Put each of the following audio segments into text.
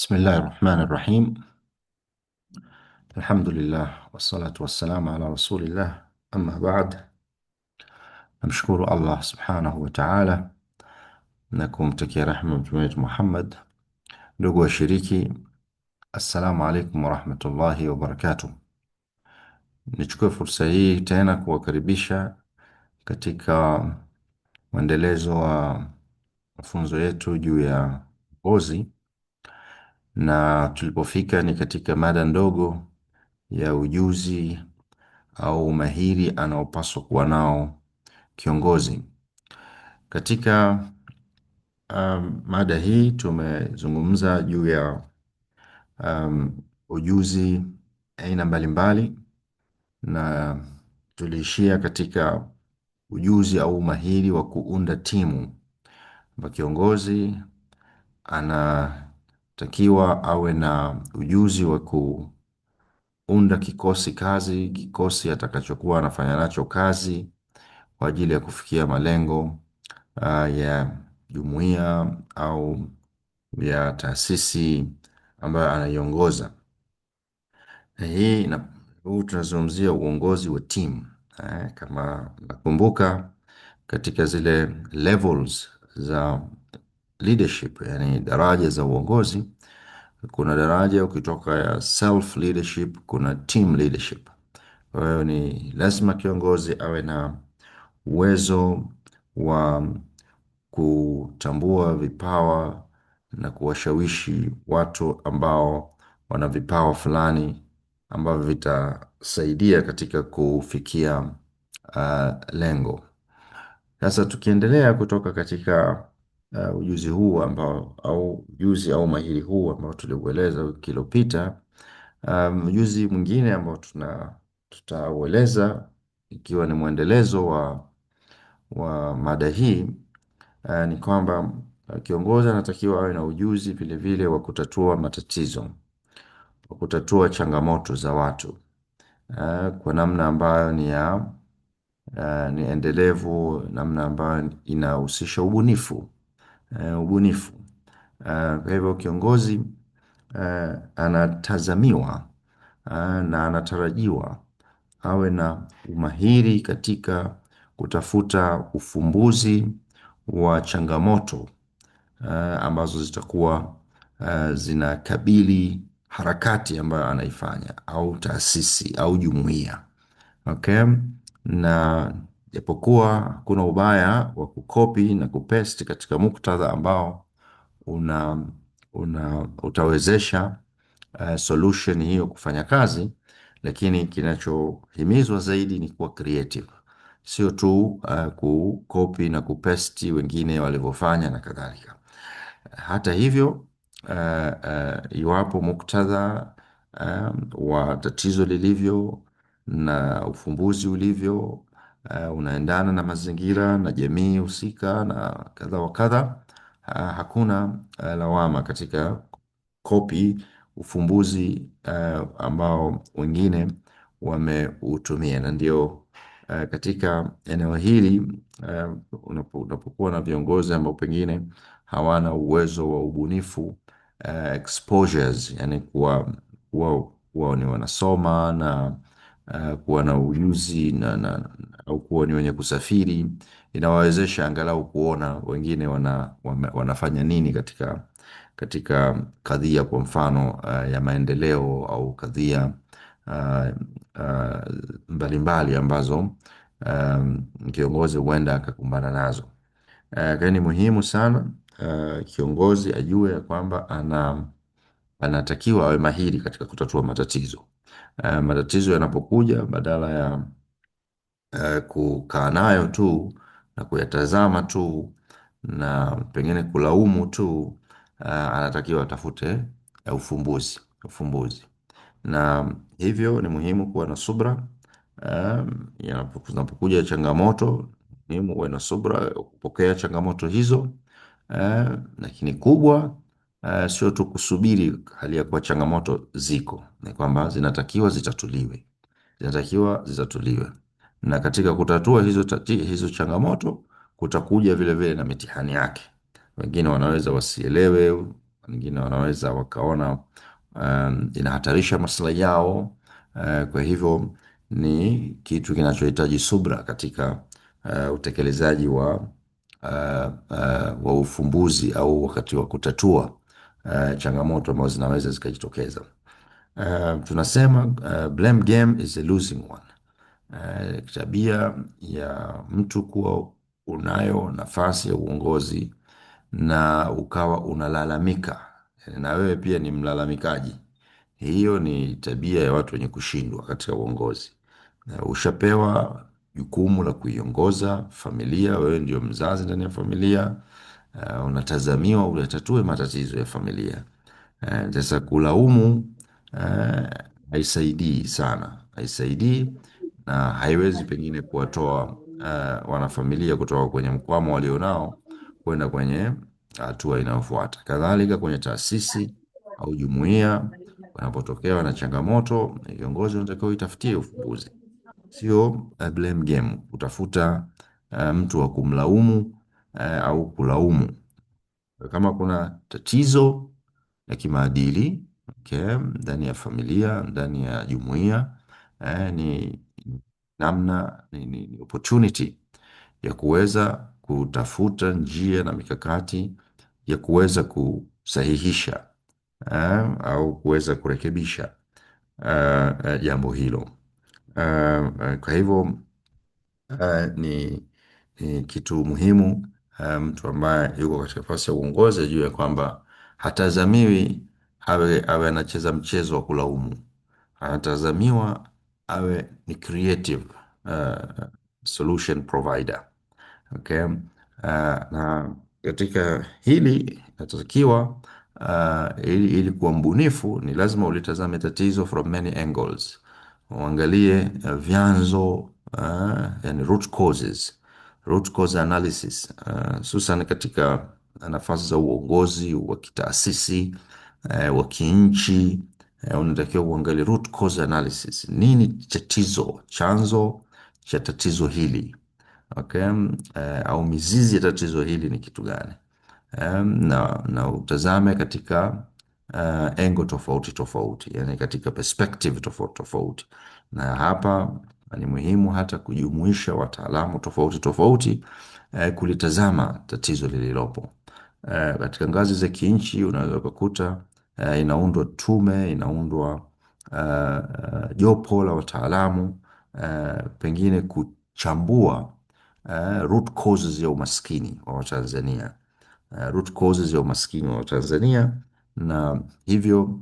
بسم الله الرحمن الرحيم. الحمد لله والصلاة والسلام على رسول الله. أما بعد, namshukuru Allah subhanahu wa ta'ala na kumtakia rehema mtume wetu Muhammad. Ndugu washiriki, assalamu alaikum warahmatullahi wabarakatuh. Nichukue fursa hii tena kuwakaribisha katika mwendelezo wa mafunzo yetu juu ya uongozi, na tulipofika ni katika mada ndogo ya ujuzi au umahiri anaopaswa kuwa nao kiongozi. Katika mada hii tumezungumza juu ya ujuzi aina mbalimbali, na tuliishia katika ujuzi au umahiri wa kuunda timu, kwa kiongozi anatakiwa awe na ujuzi wa kuunda kikosi kazi, kikosi atakachokuwa anafanya nacho kazi kwa ajili ya kufikia malengo ya jumuiya au ya taasisi ambayo anaiongoza. Na huu tunazungumzia uongozi wa timu. Kama nakumbuka katika zile levels za leadership, yani daraja za uongozi, kuna daraja ukitoka ya self leadership, kuna team leadership. Kwa hiyo ni lazima kiongozi awe na uwezo wa kutambua vipawa na kuwashawishi watu ambao wana vipawa fulani ambavyo vitasaidia katika kufikia lengo. Sasa tukiendelea kutoka katika ujuzi huu ambao au ujuzi au mahiri huu ambao tuliueleza wiki iliyopita, ujuzi mwingine ambao tutaueleza ikiwa ni mwendelezo wa mada hii, ni kwamba kiongozi anatakiwa awe na ujuzi vile vile wa kutatua matatizo, wa kutatua changamoto za watu kwa namna ambayo ni endelevu, namna ambayo inahusisha ubunifu. Kwa hivyo kiongozi anatazamiwa na anatarajiwa awe na umahiri katika kutafuta ufumbuzi wa changamoto ambazo zitakuwa zinakabili harakati ambayo anaifanya au taasisi au jumuiya. Okay? Na japokuwa kuna ubaya wa kukopi na kupesti katika muktadha ambao utawezesha solution hiyo kufanya kazi, lakini kinachohimizwa zaidi ni kuwa creative, sio tu kukopi na kupesti wengine walivyofanya na kadhalika. Hata hivyo, iwapo muktadha wa tatizo lilivyo na ufumbuzi ulivyo unaendana na mazingira na jamii husika na kadha wa kadha, hakuna lawama katika kopi ufumbuzi ambao wengine wameutumia. Na ndio katika eneo hili unapokuwa na viongozi ambao pengine hawana uwezo wa ubunifu, exposures, yani kuwa ni wanasoma na kuwa na ujuzi au kuwa ni wenye kusafiri, inawawezesha angalau kuona wengine wanafanya nini katika kadhia, kwa mfano ya maendeleo au kadhia mbalimbali ambazo kiongozi huenda akakumbana nazo. Kwa ni muhimu sana kiongozi ajue ya kwamba anatakiwa awe mahiri katika kutatua matatizo. Matatizo yanapokuja, badala ya kukaa nayo tu na kuyatazama tu na pengine kulaumu tu, anatakiwa atafute ufumbuzi. Na hivyo ni muhimu kuwa na subra. Zinapokuja changamoto, muhimu uwe na subra kupokea changamoto hizo, lakini kubwa sio tu kusubiri hali ya kuwa changamoto ziko, ni kwamba zinatakiwa zitatuliwe. Na katika kutatua hizo changamoto kutakuja vile vile na mitihani yake. Wengine wanaweza wasielewe wengine wanaweza wakaona inahatarisha maslahi yao. Kwa hivyo ni kitu kinachohitaji subra katika utekelezaji wa ufumbuzi au wakati wa kutatua changamoto ambazo zinaweza zikajitokeza. Tunasema blame game is a losing one. Tabia ya mtu kuwa unayo nafasi ya uongozi na ukawa unalalamika, na wewe pia ni mlalamikaji, hiyo ni tabia ya watu wenye kushindwa katika uongozi. Ushapewa jukumu la kuiongoza familia, wewe ndio mzazi ndani ya familia. Unatazamiwa uyatatue matatizo ya familia. Sasa kulaumu eh, haisaidii sana, haisaidii na haiwezi pengine kuwatoa wanafamilia kutoka kwenye mkwamo walionao kwenda kwenye hatua inayofuata. Kadhalika kwenye taasisi au jumuiya, wanapotokewa na changamoto, viongozi wanatakiwa itafutie ufumbuzi, sio blame game, kutafuta mtu wa kumlaumu au kulaumu. Kama kuna tatizo la kimaadili, okay, ndani ya familia, ndani ya jumuiya, ni ni opportunity ya kuweza kutafuta njia na mikakati ya kuweza kusahihisha au kuweza kurekebisha jambo hilo. Kwa hivyo ni kitu muhimu mtu ambaye yuko katika nafasi ya uongozi ajue kwamba hatazamiwi awe anacheza mchezo wa kulaumu. Anatazamiwa awe ni creative solution provider. Okay? Na katika hili natakiwa ili kuwa mbunifu ni lazima ulitazame tatizo from many angles, uangalie vyanzo yani root cause analysis, hususan katika nafasi za uongozi wa kitaasisi, wa kinchi. Unatakiwa uangalie root cause analysis, nini tatizo, chanzo cha tatizo hili. Okay? Au mizizi ya tatizo hili ni kitu gani? Na utazame katika engo tofauti tofauti, yani katika perspective tofauti tofauti, na hapa ni muhimu hata kujumuisha wataalamu tofauti tofauti kulitazama tatizo lililopo. Katika ngazi za kinchi unaweza ukakuta inaundwa tume, inaundwa jopo la wataalamu pengine kuchambua root causes ya umaskini wa Watanzania, root causes ya umaskini wa Tanzania. Na hivyo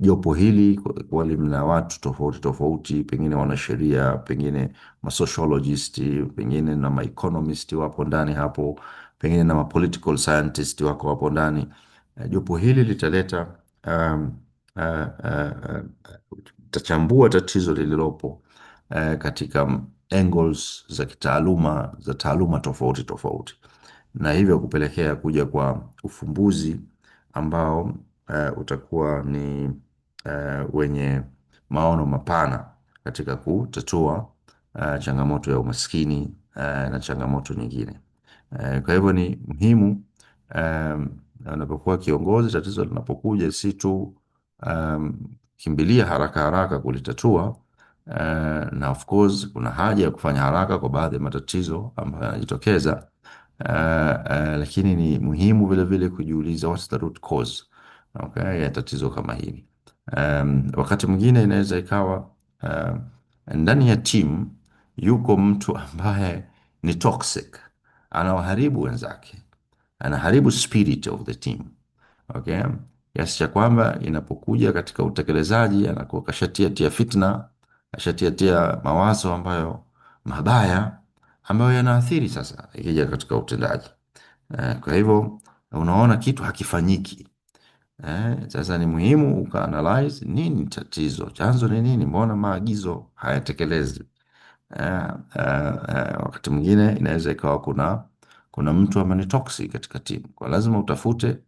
jopo hili kwa lina watu tofauti tofauti, pengine wanasheria, pengine masociologist, pengine na maeconomist wapo ndani hapo, pengine na political scientist wako hapo ndani. Jopo hili litaleta tachambua tatizo lililopo katika angles za kitaaluma za taaluma tofauti tofauti, na hivyo kupelekea kuja kwa ufumbuzi ambao utakuwa ni wenye maono mapana katika kutatua changamoto ya umaskini na changamoto nyingine. Kwa hivyo ni muhimu unapokuwa kiongozi, tatizo linapokuja si tu kimbilia haraka haraka kulitatua. Na of course kuna haja ya kufanya haraka kwa baadhi ya matatizo ambayo yanajitokeza, lakini ni muhimu vile vile kujiuliza what's the root cause, okay, ya tatizo kama hili. Wakati mwingine inaweza ikawa ndani ya team yuko mtu ambaye ni toxic, anawaharibu wenzake, anaharibu spirit of the team. Okay, kiasi cha kwamba inapokuja katika utekelezaji anakuwa kashatia fitna, kashatia mawazo ambayo mabaya ambayo yanaathiri sasa ikija katika utendaji. Kwa hivyo unaona kitu hakifanyiki. Sasa ni muhimu ukaanalyze nini tatizo, chanzo ni nini, mbona maagizo hayatekelezwi. Wakati mwingine inaweza ikawa kuna mtu ambaye ni toxic katika timu, kwa lazima utafute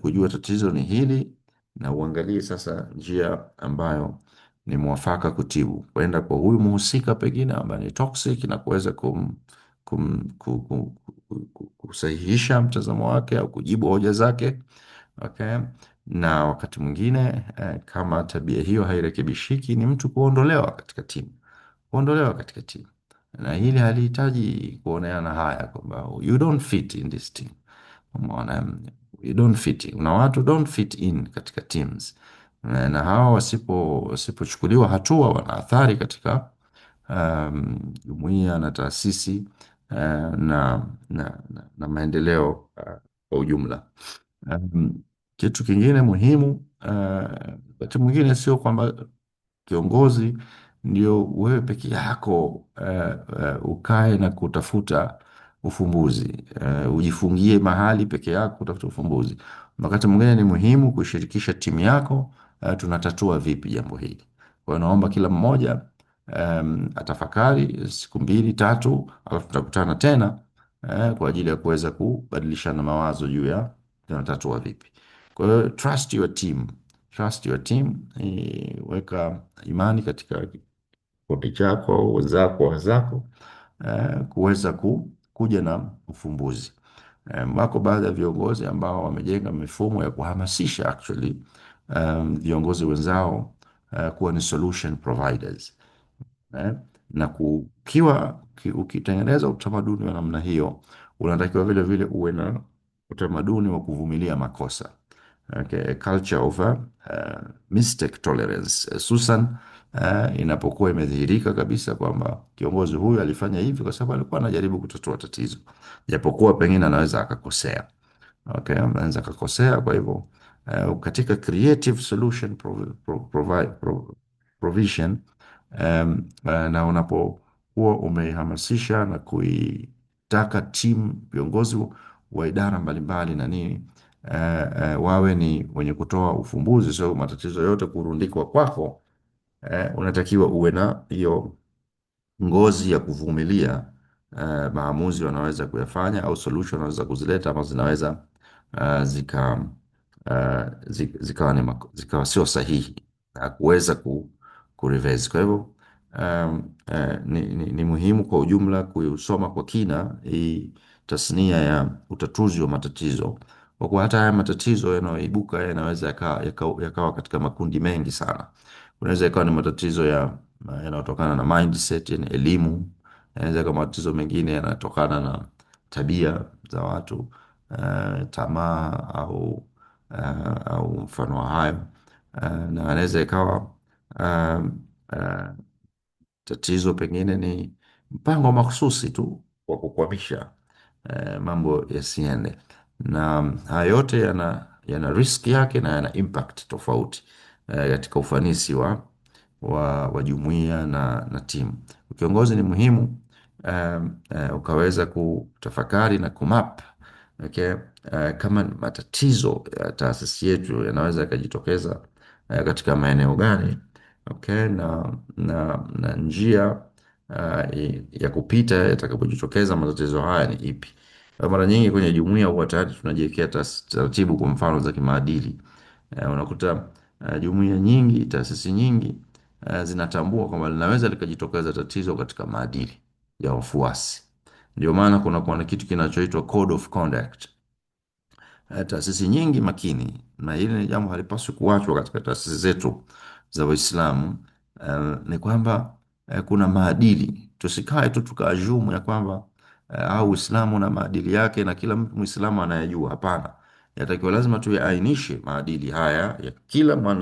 kujua tatizo ni hili na uangalie sasa njia ambayo ni mwafaka kutibu, kwenda kwa huyu muhusika pengine ambaye ni toxic na kuweza kusahihisha mtazamo wake au kujibu hoja zake. Okay. Na wakati mwingine kama tabia hiyo hairekebishiki, ni mtu kuondolewa katika timu, kuondolewa katika timu, na hili halihitaji kuoneana haya kwamba you don't fit in this team. Umeona, you don't fit in. Kuna watu don't fit in katika teams, na hawa wasipochukuliwa hatua wana athari katika jumuiya na taasisi na maendeleo kwa ujumla. Kitu kingine muhimu, wakati mwingine sio kwamba kiongozi ndio wewe peke yako ukae na kutafuta ufumbuzi, ujifungie mahali peke yako kutafuta ufumbuzi. Wakati mwingine ni muhimu kushirikisha timu yako, tunatatua vipi jambo hili. Kwa hiyo naomba kila mmoja atafakari siku mbili tatu, alafu tutakutana tena kwa ajili ya kuweza kubadilishana mawazo juu ya tunatatua vipi. Kwa hiyo trust your team, trust your team. Weka imani katika kikundi chako, wenzako kuweza kuja na ufumbuzi. Wako baadhi ya viongozi ambao wamejenga mifumo ya kuhamasisha actually viongozi wenzao kuwa ni solution providers. Na ukitengeneza utamaduni wa namna hiyo, unatakiwa vile vile uwe na utamaduni wa kuvumilia makosa. Okay, a culture of mistake tolerance, hususan inapokuwa imedhihirika kabisa kwamba kiongozi huyu alifanya hivi kwa sababu alikuwa anajaribu kutatua tatizo, japokuwa pengine anaweza akakosea. Okay, anaweza akakosea. Kwa hivyo katika creative solution provision, na unapokuwa umehamasisha na kuitaka timu, viongozi wa idara mbalimbali na nini, wawe ni wenye kutoa ufumbuzi, sio matatizo yote kurundikwa kwako. Unatakiwa uwe na hiyo ngozi ya kuvumilia maamuzi wanaweza kuyafanya au solution wanaweza kuzileta, ama zinaweza zika zikawa sio sahihi na kuweza kureverse. Kwa hivyo ni muhimu kwa ujumla kusoma kwa kina hii tasnia ya utatuzi wa matatizo, kwa kuwa hata haya matatizo yanayoibuka yanaweza yakawa katika makundi mengi sana. Unaweza ikawa ni matatizo yanayotokana na mindset, yani elimu. Yanaweza kuwa matatizo mengine yanatokana na tabia za watu, tamaa au mfano wa hayo. Na anaweza ikawa tatizo pengine ni mpango mahususi tu wa kukwamisha mambo yasiende, na haya yote yana risk yake na yana impact tofauti katika ufanisi wa jumuiya na timu. Kiongozi ni muhimu ukaweza kutafakari na kumap, okay, kama matatizo ya taasisi yetu yanaweza yakajitokeza katika maeneo gani, okay, na njia ya kupita yatakapojitokeza matatizo haya ni ipi. Mara nyingi kwenye jumuiya huwa tayari tunajiwekea taratibu, kwa mfano za kimaadili. Unakuta jumuiya nyingi, taasisi nyingi zinatambua kwamba linaweza likajitokeza tatizo katika maadili ya wafuasi. Ndio maana kunakuwa na kitu kinachoitwa code of conduct. Taasisi nyingi makini, na hili ni jambo halipaswi kuachwa katika taasisi zetu za Waislamu, ni kwamba kuna maadili. Tusikae tu tukaajumu ya kwamba au Uislamu na maadili yake na kila mtu Muislamu anayajua. Hapana, yatakiwa lazima tuyaainishe maadili haya ya kila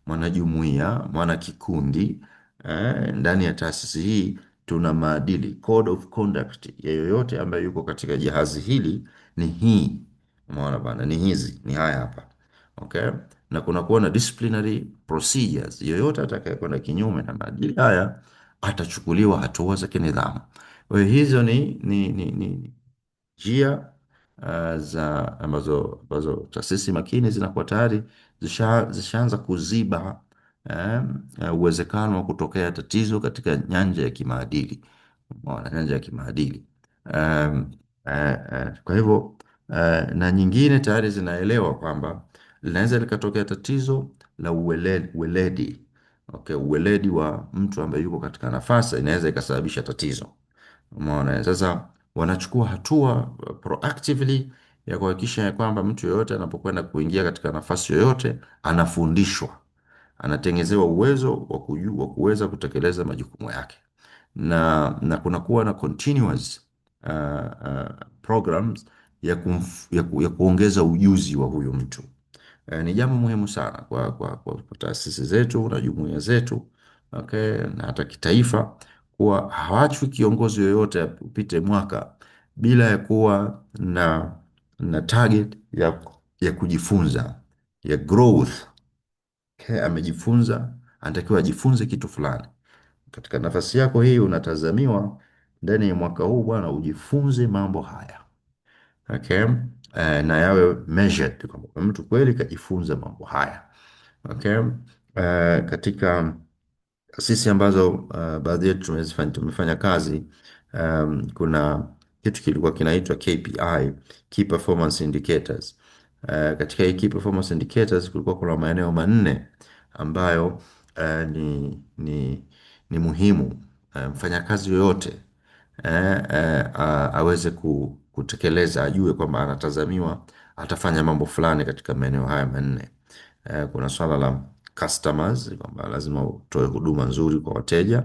mwanajumuiya, mwana kikundi. Ndani ya taasisi hii tuna maadili, code of conduct ya yoyote ambaye yuko katika jahazi hili ni hii. Umeona bana, ni hizi, ni haya hapa. Okay, na kuna kuwa na disciplinary procedures. Yoyote atakayekwenda kinyume na maadili haya atachukuliwa hatua za kinidhamu. Kwa hiyo hizo ni njia ambazo taasisi makini zinakuwa tayari zishaanza kuziba uwezekano wa kutokea tatizo katika nyanja ya kimaadili. Umeona, nyanja ya kimaadili. Kwa hivyo na nyingine tayari zinaelewa kwamba linaweza likatokea tatizo la uweledi. Okay, uweledi wa mtu ambaye yuko katika nafasi inaweza ikasababisha tatizo. Umeona, sasa wanachukua hatua proactively ya kuhakikisha ya kwamba mtu yoyote anapokwenda kuingia katika nafasi yoyote anafundishwa, anatengezewa uwezo wa kujua, wa kuweza kutekeleza majukumu yake, na kunakuwa na continuous programs ya kuongeza ujuzi wa huyu mtu. Ni jambo muhimu sana kwa taasisi zetu na jumuiya zetu, okay, na hata kitaifa, kuwa hawachwi kiongozi yoyote upite mwaka bila ya kuwa na target ya kujifunza, ya growth. Okay, amejifunza, anatakiwa ajifunze kitu fulani. Katika nafasi yako hii unatazamiwa ndani ya mwaka huu bwana, ujifunze mambo haya. Okay. Na yawe measured kwamba mtu kweli kajifunza mambo haya. Okay. Katika taasisi ambazo baadhi yetu tumefanya kazi, kuna kitu kilikuwa kinaitwa KPI, Key Performance Indicators. Katika hii Key Performance Indicators kulikuwa kuna maeneo manne ambayo ni muhimu mfanyakazi yoyote aweze kutekeleza, ajue kwamba anatazamiwa atafanya mambo fulani katika maeneo haya manne. Kuna swala la customers, kwamba lazima utoe huduma nzuri kwa wateja,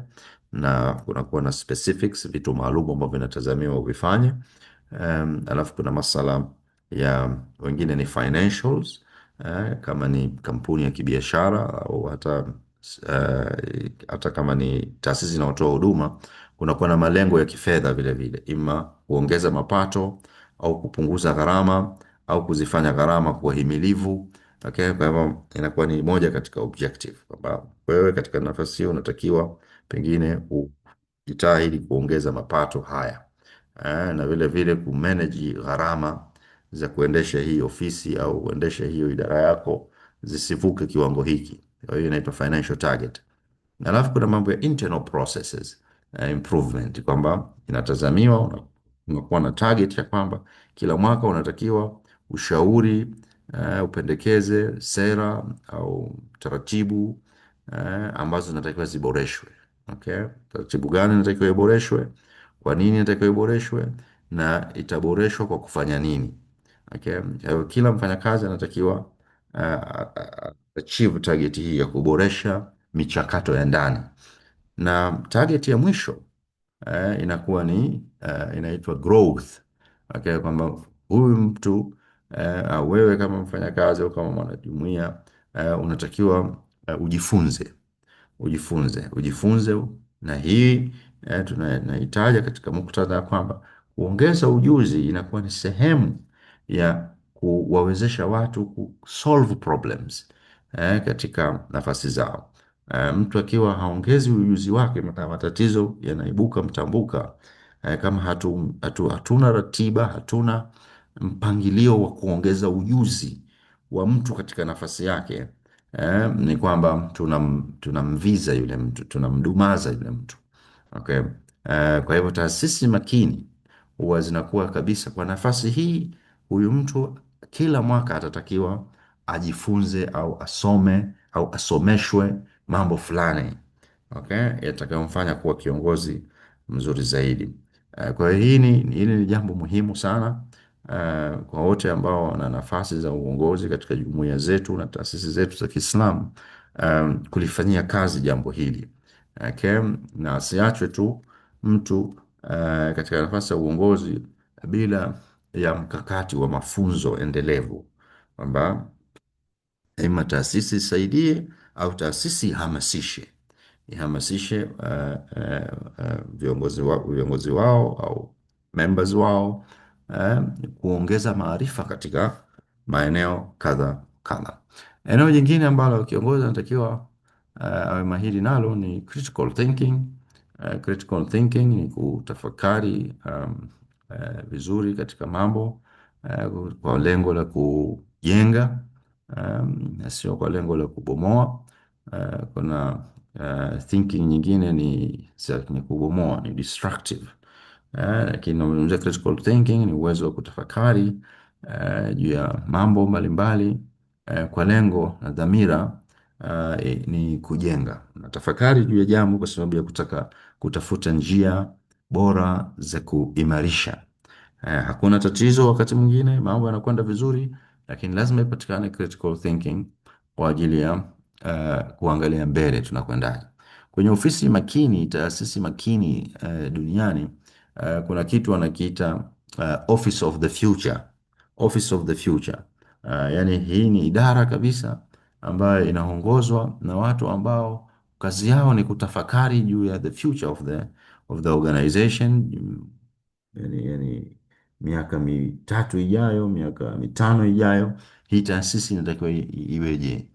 na kunakuwa na specifics, vitu maalum ambavyo vinatazamiwa uvifanye. Alafu kuna masala ya wengine ni financials, kama ni kampuni ya kibiashara au hata kama ni taasisi inayotoa huduma, kunakuwa na malengo ya kifedha vile vile, ima kuongeza mapato au kupunguza gharama au kuzifanya gharama kuwa himilivu. Okay, kwa hivyo inakuwa ni moja katika objective kwamba wewe katika nafasi hiyo unatakiwa pengine ujitahidi kuongeza mapato haya, na vile vile kumanage gharama za kuendesha hii ofisi au kuendesha hiyo idara yako zisivuke kiwango hiki. Kwa hiyo inaitwa financial target. Na alafu kuna mambo ya internal processes improvement, kwamba inatazamiwa unakuwa na target ya kwamba kila mwaka unatakiwa ushauri, upendekeze sera au taratibu ambazo zinatakiwa ziboreshwe. Okay? Taratibu gani inatakiwa iboreshwe? Kwa nini inatakiwa iboreshwe? Na itaboreshwa kwa kufanya nini? Okay? Kwa hiyo kila mfanyakazi anatakiwa achieve target hii ya kuboresha michakato ya ndani, na target ya mwisho inakuwa ni inaitwa growth. Okay, kwamba huyu mtu au wewe kama mfanyakazi au kama mwanajumuiya unatakiwa ujifunze, na hii tunahitaja katika muktadha ya kwamba kuongeza ujuzi inakuwa ni sehemu ya kuwawezesha watu solve problems katika nafasi zao. Mtu akiwa haongezi ujuzi wake, matatizo yanaibuka mtambuka. Kama hatuna ratiba, hatuna mpangilio wa kuongeza ujuzi wa mtu katika nafasi yake, ni kwamba tunamviza yule mtu, tunamdumaza yule mtu. Okay. Kwa hivyo taasisi makini huwa zinakuwa kabisa kwa nafasi hii, huyu mtu kila mwaka atatakiwa ajifunze au asome au asomeshwe mambo fulani, okay, yatakayomfanya kuwa kiongozi mzuri zaidi. Kwa hiyo hili ni jambo muhimu sana kwa wote ambao wana nafasi za uongozi katika jumuiya zetu na taasisi zetu za Kiislamu, kulifanyia kazi jambo hili. Okay? Na asiachwe tu mtu katika nafasi ya uongozi bila ya mkakati wa mafunzo endelevu, kwamba ima taasisi isaidie au taasisi ihamasishe viongozi wao au members wao kuongeza maarifa katika maeneo kadha kadha. Eneo jingine ambalo kiongozi anatakiwa awe mahiri nalo ni critical thinking. Critical thinking ni kutafakari vizuri katika mambo kwa lengo la kujenga, na sio kwa lengo la kubomoa. Kuna thinking nyingine ni kubomoa, ni destructive. Lakini nazungumzia critical thinking, ni uwezo wa kutafakari juu ya mambo mbalimbali kwa lengo na dhamira ni kujenga. Natafakari juu ya jambo kwa sababu ya kutaka kutafuta njia bora za kuimarisha. Hakuna tatizo, wakati mwingine mambo yanakwenda vizuri, lakini lazima ipatikane critical thinking kwa ajili ya kuangalia mbele tunakwendaje. Kwenye ofisi makini, taasisi makini duniani, kuna kitu wanakiita Office of the Future. Office of the Future. Yani hii ni idara kabisa ambayo inaongozwa na watu ambao kazi yao ni kutafakari juu ya the future of the organization. Yani miaka mitatu ijayo, miaka mitano ijayo, hii taasisi inatakiwa iweje?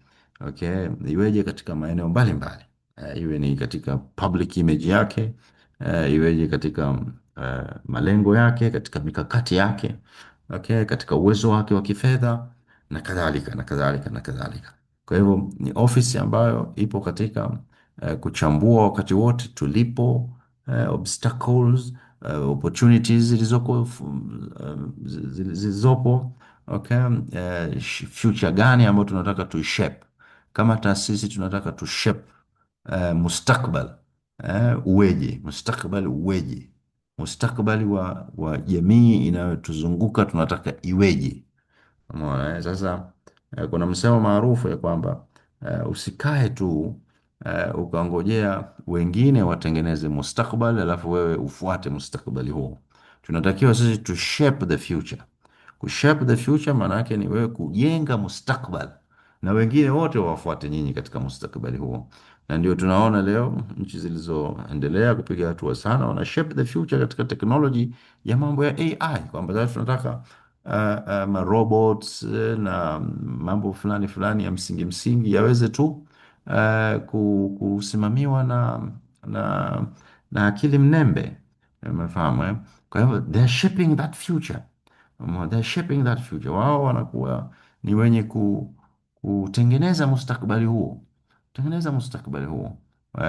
Okay, iweje katika maeneo mbalimbali. Iwe ni katika public image yake, iweje katika malengo yake, katika mikakati yake, okay, katika uwezo wake wa kifedha na kadhalika na kadhalika na kadhalika. Kwa hivyo ni ofisi ambayo ipo katika kuchambua wakati wote tulipo, obstacles, opportunities zilizopo, okay, future gani ambayo tunataka tuishape kama taasisi. Tunataka tushape mustakbal, uweje, mustakbal uweje, mustakbali wa jamii inayotuzunguka tunataka iweje. Umeona, sasa kuna msemo maarufu ya kwamba usikae tu ukangojea wengine watengeneze mustakbal alafu wewe ufuate mustakbali huo. Tunatakiwa sisi to shape the future. Ku shape the future maana yake ni wewe kujenga mustakbal na wengine wote wafuate nyinyi katika mustakbali huo. Na ndio tunaona leo nchi zilizoendelea kupiga hatua sana wana shape the future katika technology ya mambo ya AI, kwamba sasa tunataka ma robots na mambo fulani fulani ya msingi msingi yaweze tu kusimamiwa na, na akili mnembe. Umefahamu eh? Kwa hivyo they're shaping that future. They're shaping that future. Wao wanakuwa ni wenye kutengeneza mustakabali huo, tengeneza mustakabali huo.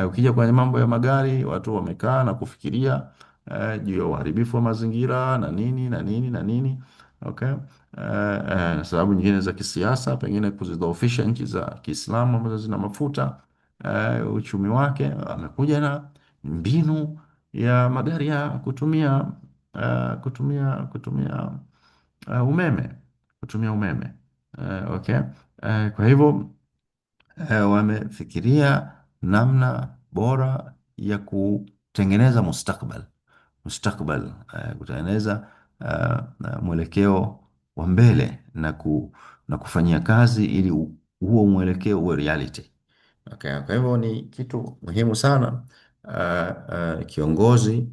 Ukija kwenye mambo ya magari, watu wamekaa na kufikiria juu ya uharibifu wa mazingira na nini na nini na nini. Okay. Sababu nyingine za kisiasa, pengine kuzidhoofisha nchi za Kiislamu ambazo zina mafuta, uchumi wake. Amekuja na mbinu ya magari ya kutumia umeme, kutumia umeme. Okay. Kwa hivyo wamefikiria namna bora ya kutengeneza mustakbal, kutengeneza mwelekeo wa mbele na kufanyia kazi ili huo mwelekeo uwe reality. Okay, kwa hivyo ni kitu muhimu sana kiongozi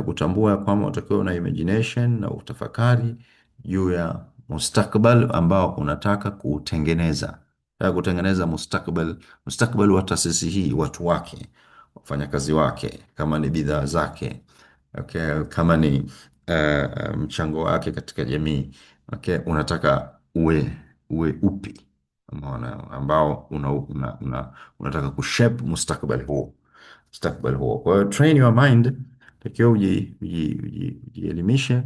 kutambua kwamba utakiwa na imagination na utafakari juu ya mustakbal ambao unataka kutengeneza. Kutengeneza mustakbal wa taasisi hii, watu wake, wafanyakazi wake, kama ni bidhaa zake, okay, kama ni mchango wake katika jamii, okay, unataka uwe upi. Umeona, ambao unataka kushape mustakbali huo. Kwa hiyo train your mind, takiwa ujielimishe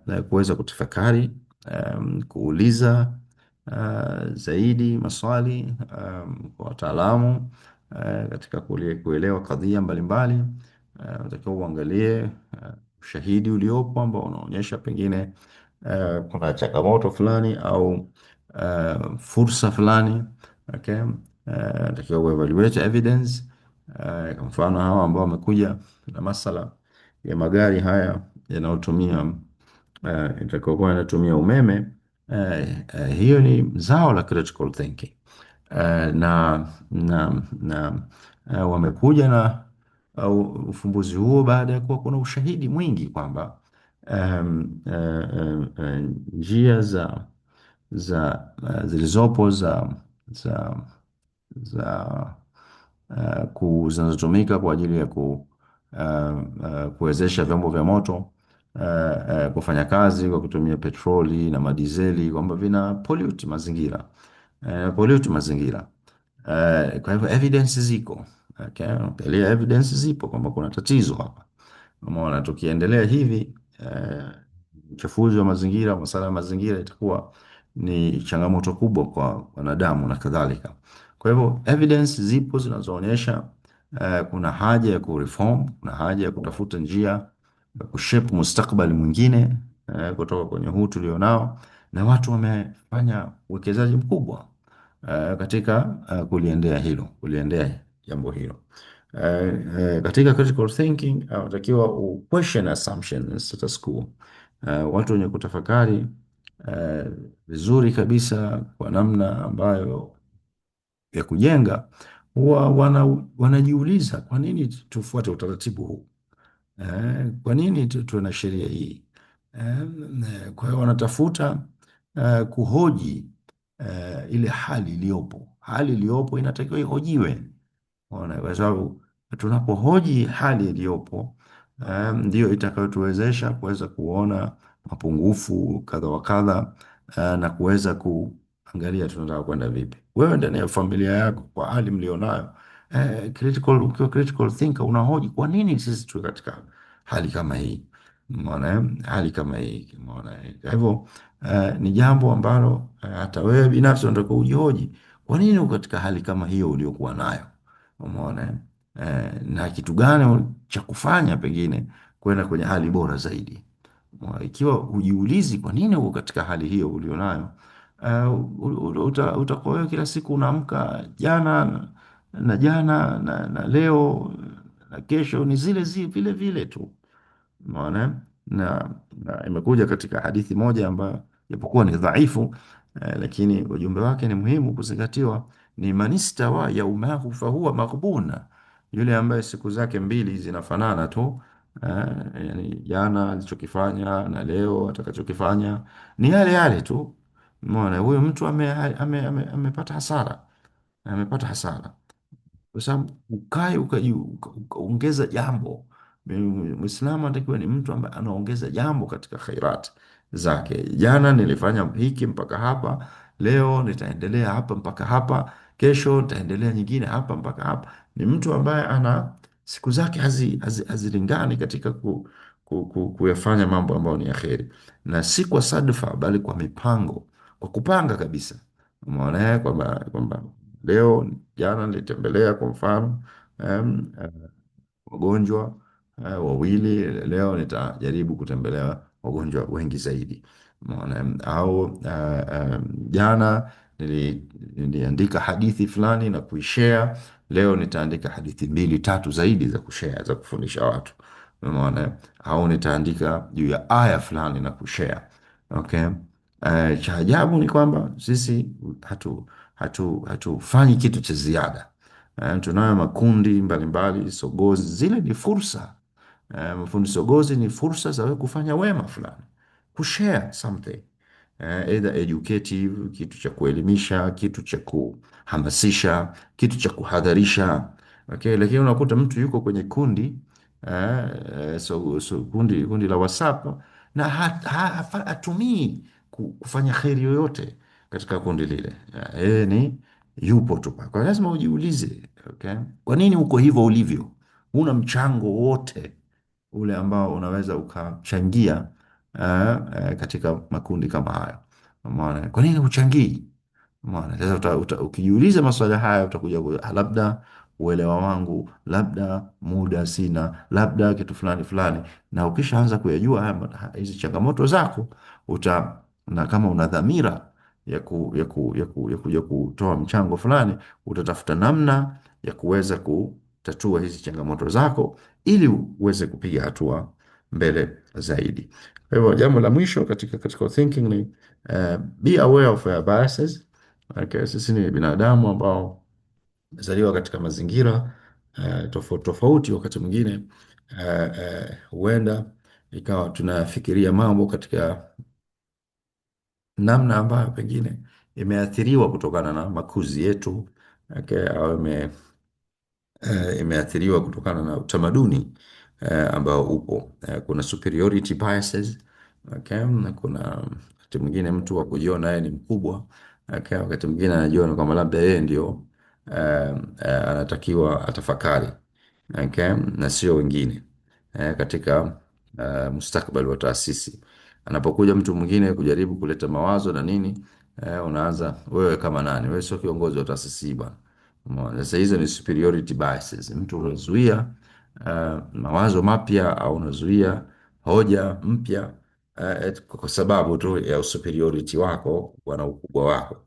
na kuweza kutafakari, kuuliza zaidi maswali kwa wataalamu katika kuelewa kadhia mbalimbali. Unatakiwa uangalie ushahidi uliopo ambao unaonyesha pengine kuna changamoto fulani au fursa fulani. Okay. Unatakiwa uevaluate evidence. Kwa mfano hawa ambao wamekuja na masala ya magari haya yanayotumia itakayokuwa yanatumia umeme, hiyo ni zao la critical thinking. Na wamekuja na ufumbuzi huo baada ya kuwa kuna ushahidi mwingi kwamba njia zilizopo za zinazotumika kwa ajili ya kuwezesha vyombo vya moto kufanya kazi kwa kutumia petroli na madizeli, kwamba vina pollute mazingira. Kwa hivyo evidence ziko, okay? Angalia evidence zipo kwamba kuna tatizo hapa. Umeona, tukiendelea hivi uchafuzi wa mazingira, masuala ya mazingira itakuwa ni changamoto kubwa kwa wanadamu na kadhalika. Kwa hivyo evidence zipo zinazoonyesha kuna haja ya kureform, kuna haja ya kutafuta njia ya kushape mustakabali mwingine kutoka kwenye huu tulionao, na watu wamefanya uwekezaji mkubwa katika kuliendea jambo hilo. Katika critical thinking unatakiwa question assumption and status quo. Watu wenye kutafakari vizuri kabisa kwa namna ambayo ya kujenga huwa wanajiuliza kwa nini tufuate utaratibu huu? Kwa nini tuwe na sheria hii? Kwa hiyo wanatafuta kuhoji ile hali iliyopo. Hali iliyopo inatakiwa ihojiwe. Unaona, kwa sababu tunapohoji hali iliyopo ndio itakayotuwezesha kuweza kuona mapungufu kadha wa kadha na kuweza kuangalia tunataka kwenda vipi. Wewe ndani ya familia yako kwa hali mlionayo ukiwa critical thinker unahoji kwa nini sisi tuwe katika hali kama hii. Umeona, hali kama hii. Umeona, kwa hivyo ni jambo ambalo hata wewe binafsi unataka ujihoji, kwa nini uko katika hali kama hiyo uliokuwa nayo. Umeona, na kitu gani cha kufanya pengine kwenda kwenye hali bora zaidi. Ikiwa hujiulizi kwa nini uko katika hali hiyo ulionayo, utakuwa wewe kila siku unaamka jana na leo na kesho ni vile vile tu. Umeona, na imekuja katika hadithi moja ambayo japokuwa ni dhaifu lakini ujumbe wake ni muhimu kuzingatiwa, ni manistawa yaumahu fahuwa maghbuna, yule ambaye siku zake mbili zinafanana tu yani jana alichokifanya na leo atakachokifanya ni yale yale tu. Umeona, huyo mtu amepata hasara, amepata hasara kwa sababu ukae ukaongeza jambo. Muislamu anatakiwa ni mtu ambaye anaongeza jambo katika khairat zake. Jana nilifanya hiki mpaka hapa, leo nitaendelea hapa mpaka hapa, kesho nitaendelea nyingine hapa mpaka hapa. Ni mtu ambaye ana siku zake hazilingani katika kuyafanya mambo ambayo ni ya kheri, na si kwa sadfa, bali kwa mipango, kwa kupanga kabisa. Umeona kwamba leo jana nilitembelea kwa mfano wagonjwa wawili, leo nitajaribu kutembelea wagonjwa wengi zaidi. Umeona, au jana niliandika hadithi fulani na kuishare, leo nitaandika hadithi mbili tatu zaidi za kushare, za kufundisha watu. Umeona, au nitaandika juu ya aya fulani na kushare. Okay. Cha ajabu ni kwamba sisi hatufanyi kitu cha ziada. Tunayo makundi mbalimbali sogozi, zile ni fursa. Mafundi sogozi ni fursa za wewe kufanya wema fulani, kushare something either educative, kitu cha kuelimisha, kitu cha kuhamasisha, kitu cha kuhadharisha. Okay, lakini unakuta mtu yuko kwenye kundi kundi la WhatsApp na hatumii kufanya kheri yoyote katika kundi lile. Yeye ni yupo tu. Kwa hiyo lazima ujiulize, okay? Kwa nini uko hivyo ulivyo? Huna mchango wote ule ambao unaweza ukachangia katika makundi kama hayo. Umeona? Kwa nini huchangii? Umeona? Sasa ukijiuliza maswali haya utakuja labda uelewa wangu, labda muda sina, labda kitu fulani fulani, na ukishaanza kuyajua hizi changamoto zako na kama una dhamira ya kuja kutoa mchango fulani, utatafuta namna ya kuweza kutatua hizi changamoto zako ili uweze kupiga hatua mbele zaidi. Kwa hivyo jambo la mwisho katika critical thinking ni be aware of your biases. Okay, sisi ni binadamu ambao zaliwa katika mazingira tofauti tofauti. Wakati mwingine huenda ikawa tunafikiria mambo katika namna ambayo pengine imeathiriwa kutokana na makuzi yetu. Okay, au imeathiriwa kutokana na utamaduni ambao upo. Kuna superiority biases. Okay, na kuna wakati mwingine mtu wa kujiona yeye ni mkubwa. Okay, wakati mwingine anajiona kwamba labda yeye ndio anatakiwa atafakari, okay, na sio wengine katika mustakabali wa taasisi. Anapokuja mtu mwingine kujaribu kuleta mawazo na nini, unaanza wewe kama nani? Wewe sio kiongozi wa taasisi hii bwana. Umeona? Sasa hizo ni superiority biases. Mtu unazuia mawazo mapya au unazuia hoja mpya kwa sababu tu ya superiority wako wana ukubwa wako.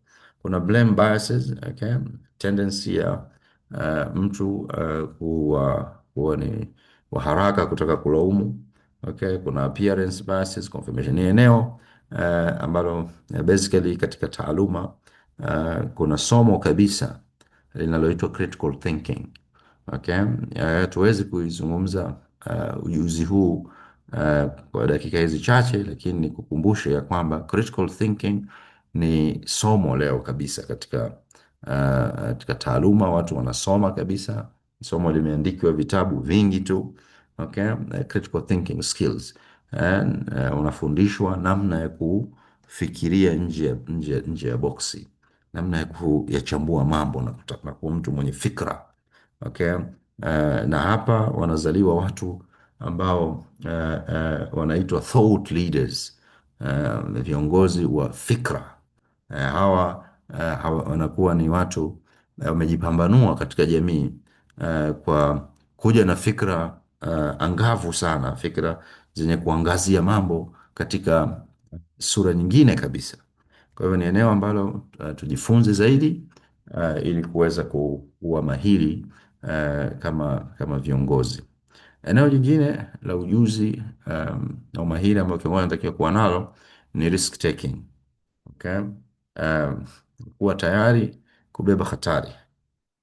Kuna blame biases, okay? Tendency ya mtu kuwa ni wa haraka kutaka kulaumu. Okay, kuna appearance biases, confirmation. Ni eneo ambalo basically katika taaluma kuna somo kabisa linaloitwa critical thinking. Okay, tuwezi kuizungumza ujuzi huu kwa dakika hizi chache, lakini nikukumbushe ya kwamba critical thinking ni somo leo kabisa katika taaluma, watu wanasoma kabisa. Somo limeandikiwa vitabu vingi tu. Okay, critical thinking skills. Unafundishwa namna ya kufikiria nje ya boksi, namna ya kuyachambua mambo na kuwa mtu mwenye fikra. Okay. Na hapa wanazaliwa watu ambao wanaitwa thought leaders, viongozi wa fikra. Hawa wanakuwa ni watu wamejipambanua katika jamii kwa kuja na fikra angavu sana, fikra zenye kuangazia mambo katika sura nyingine kabisa. Kwa hivyo ni eneo ambalo tujifunze zaidi ili kuweza kuwa mahiri kama viongozi. Eneo jingine la ujuzi na umahiri ambao kiongozi anatakiwa kuwa nalo ni risk taking. Okay? Um, Kuwa tayari kubeba hatari,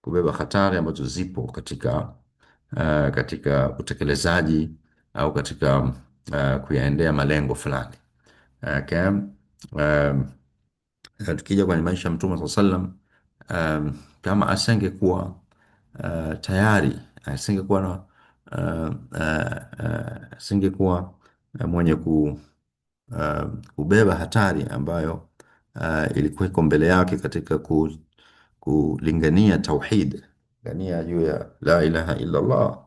kubeba hatari ambazo zipo katika utekelezaji au katika kuyaendea malengo fulani. Okay? Um, Tukija kwenye maisha ya Mtume saa sallam, kama asingekuwa tayari, asingekuwa na asingekuwa mwenye kubeba hatari ambayo ilikuwa iko mbele yake katika kulingania tauhid, lingania juu ya la ilaha illa Allah.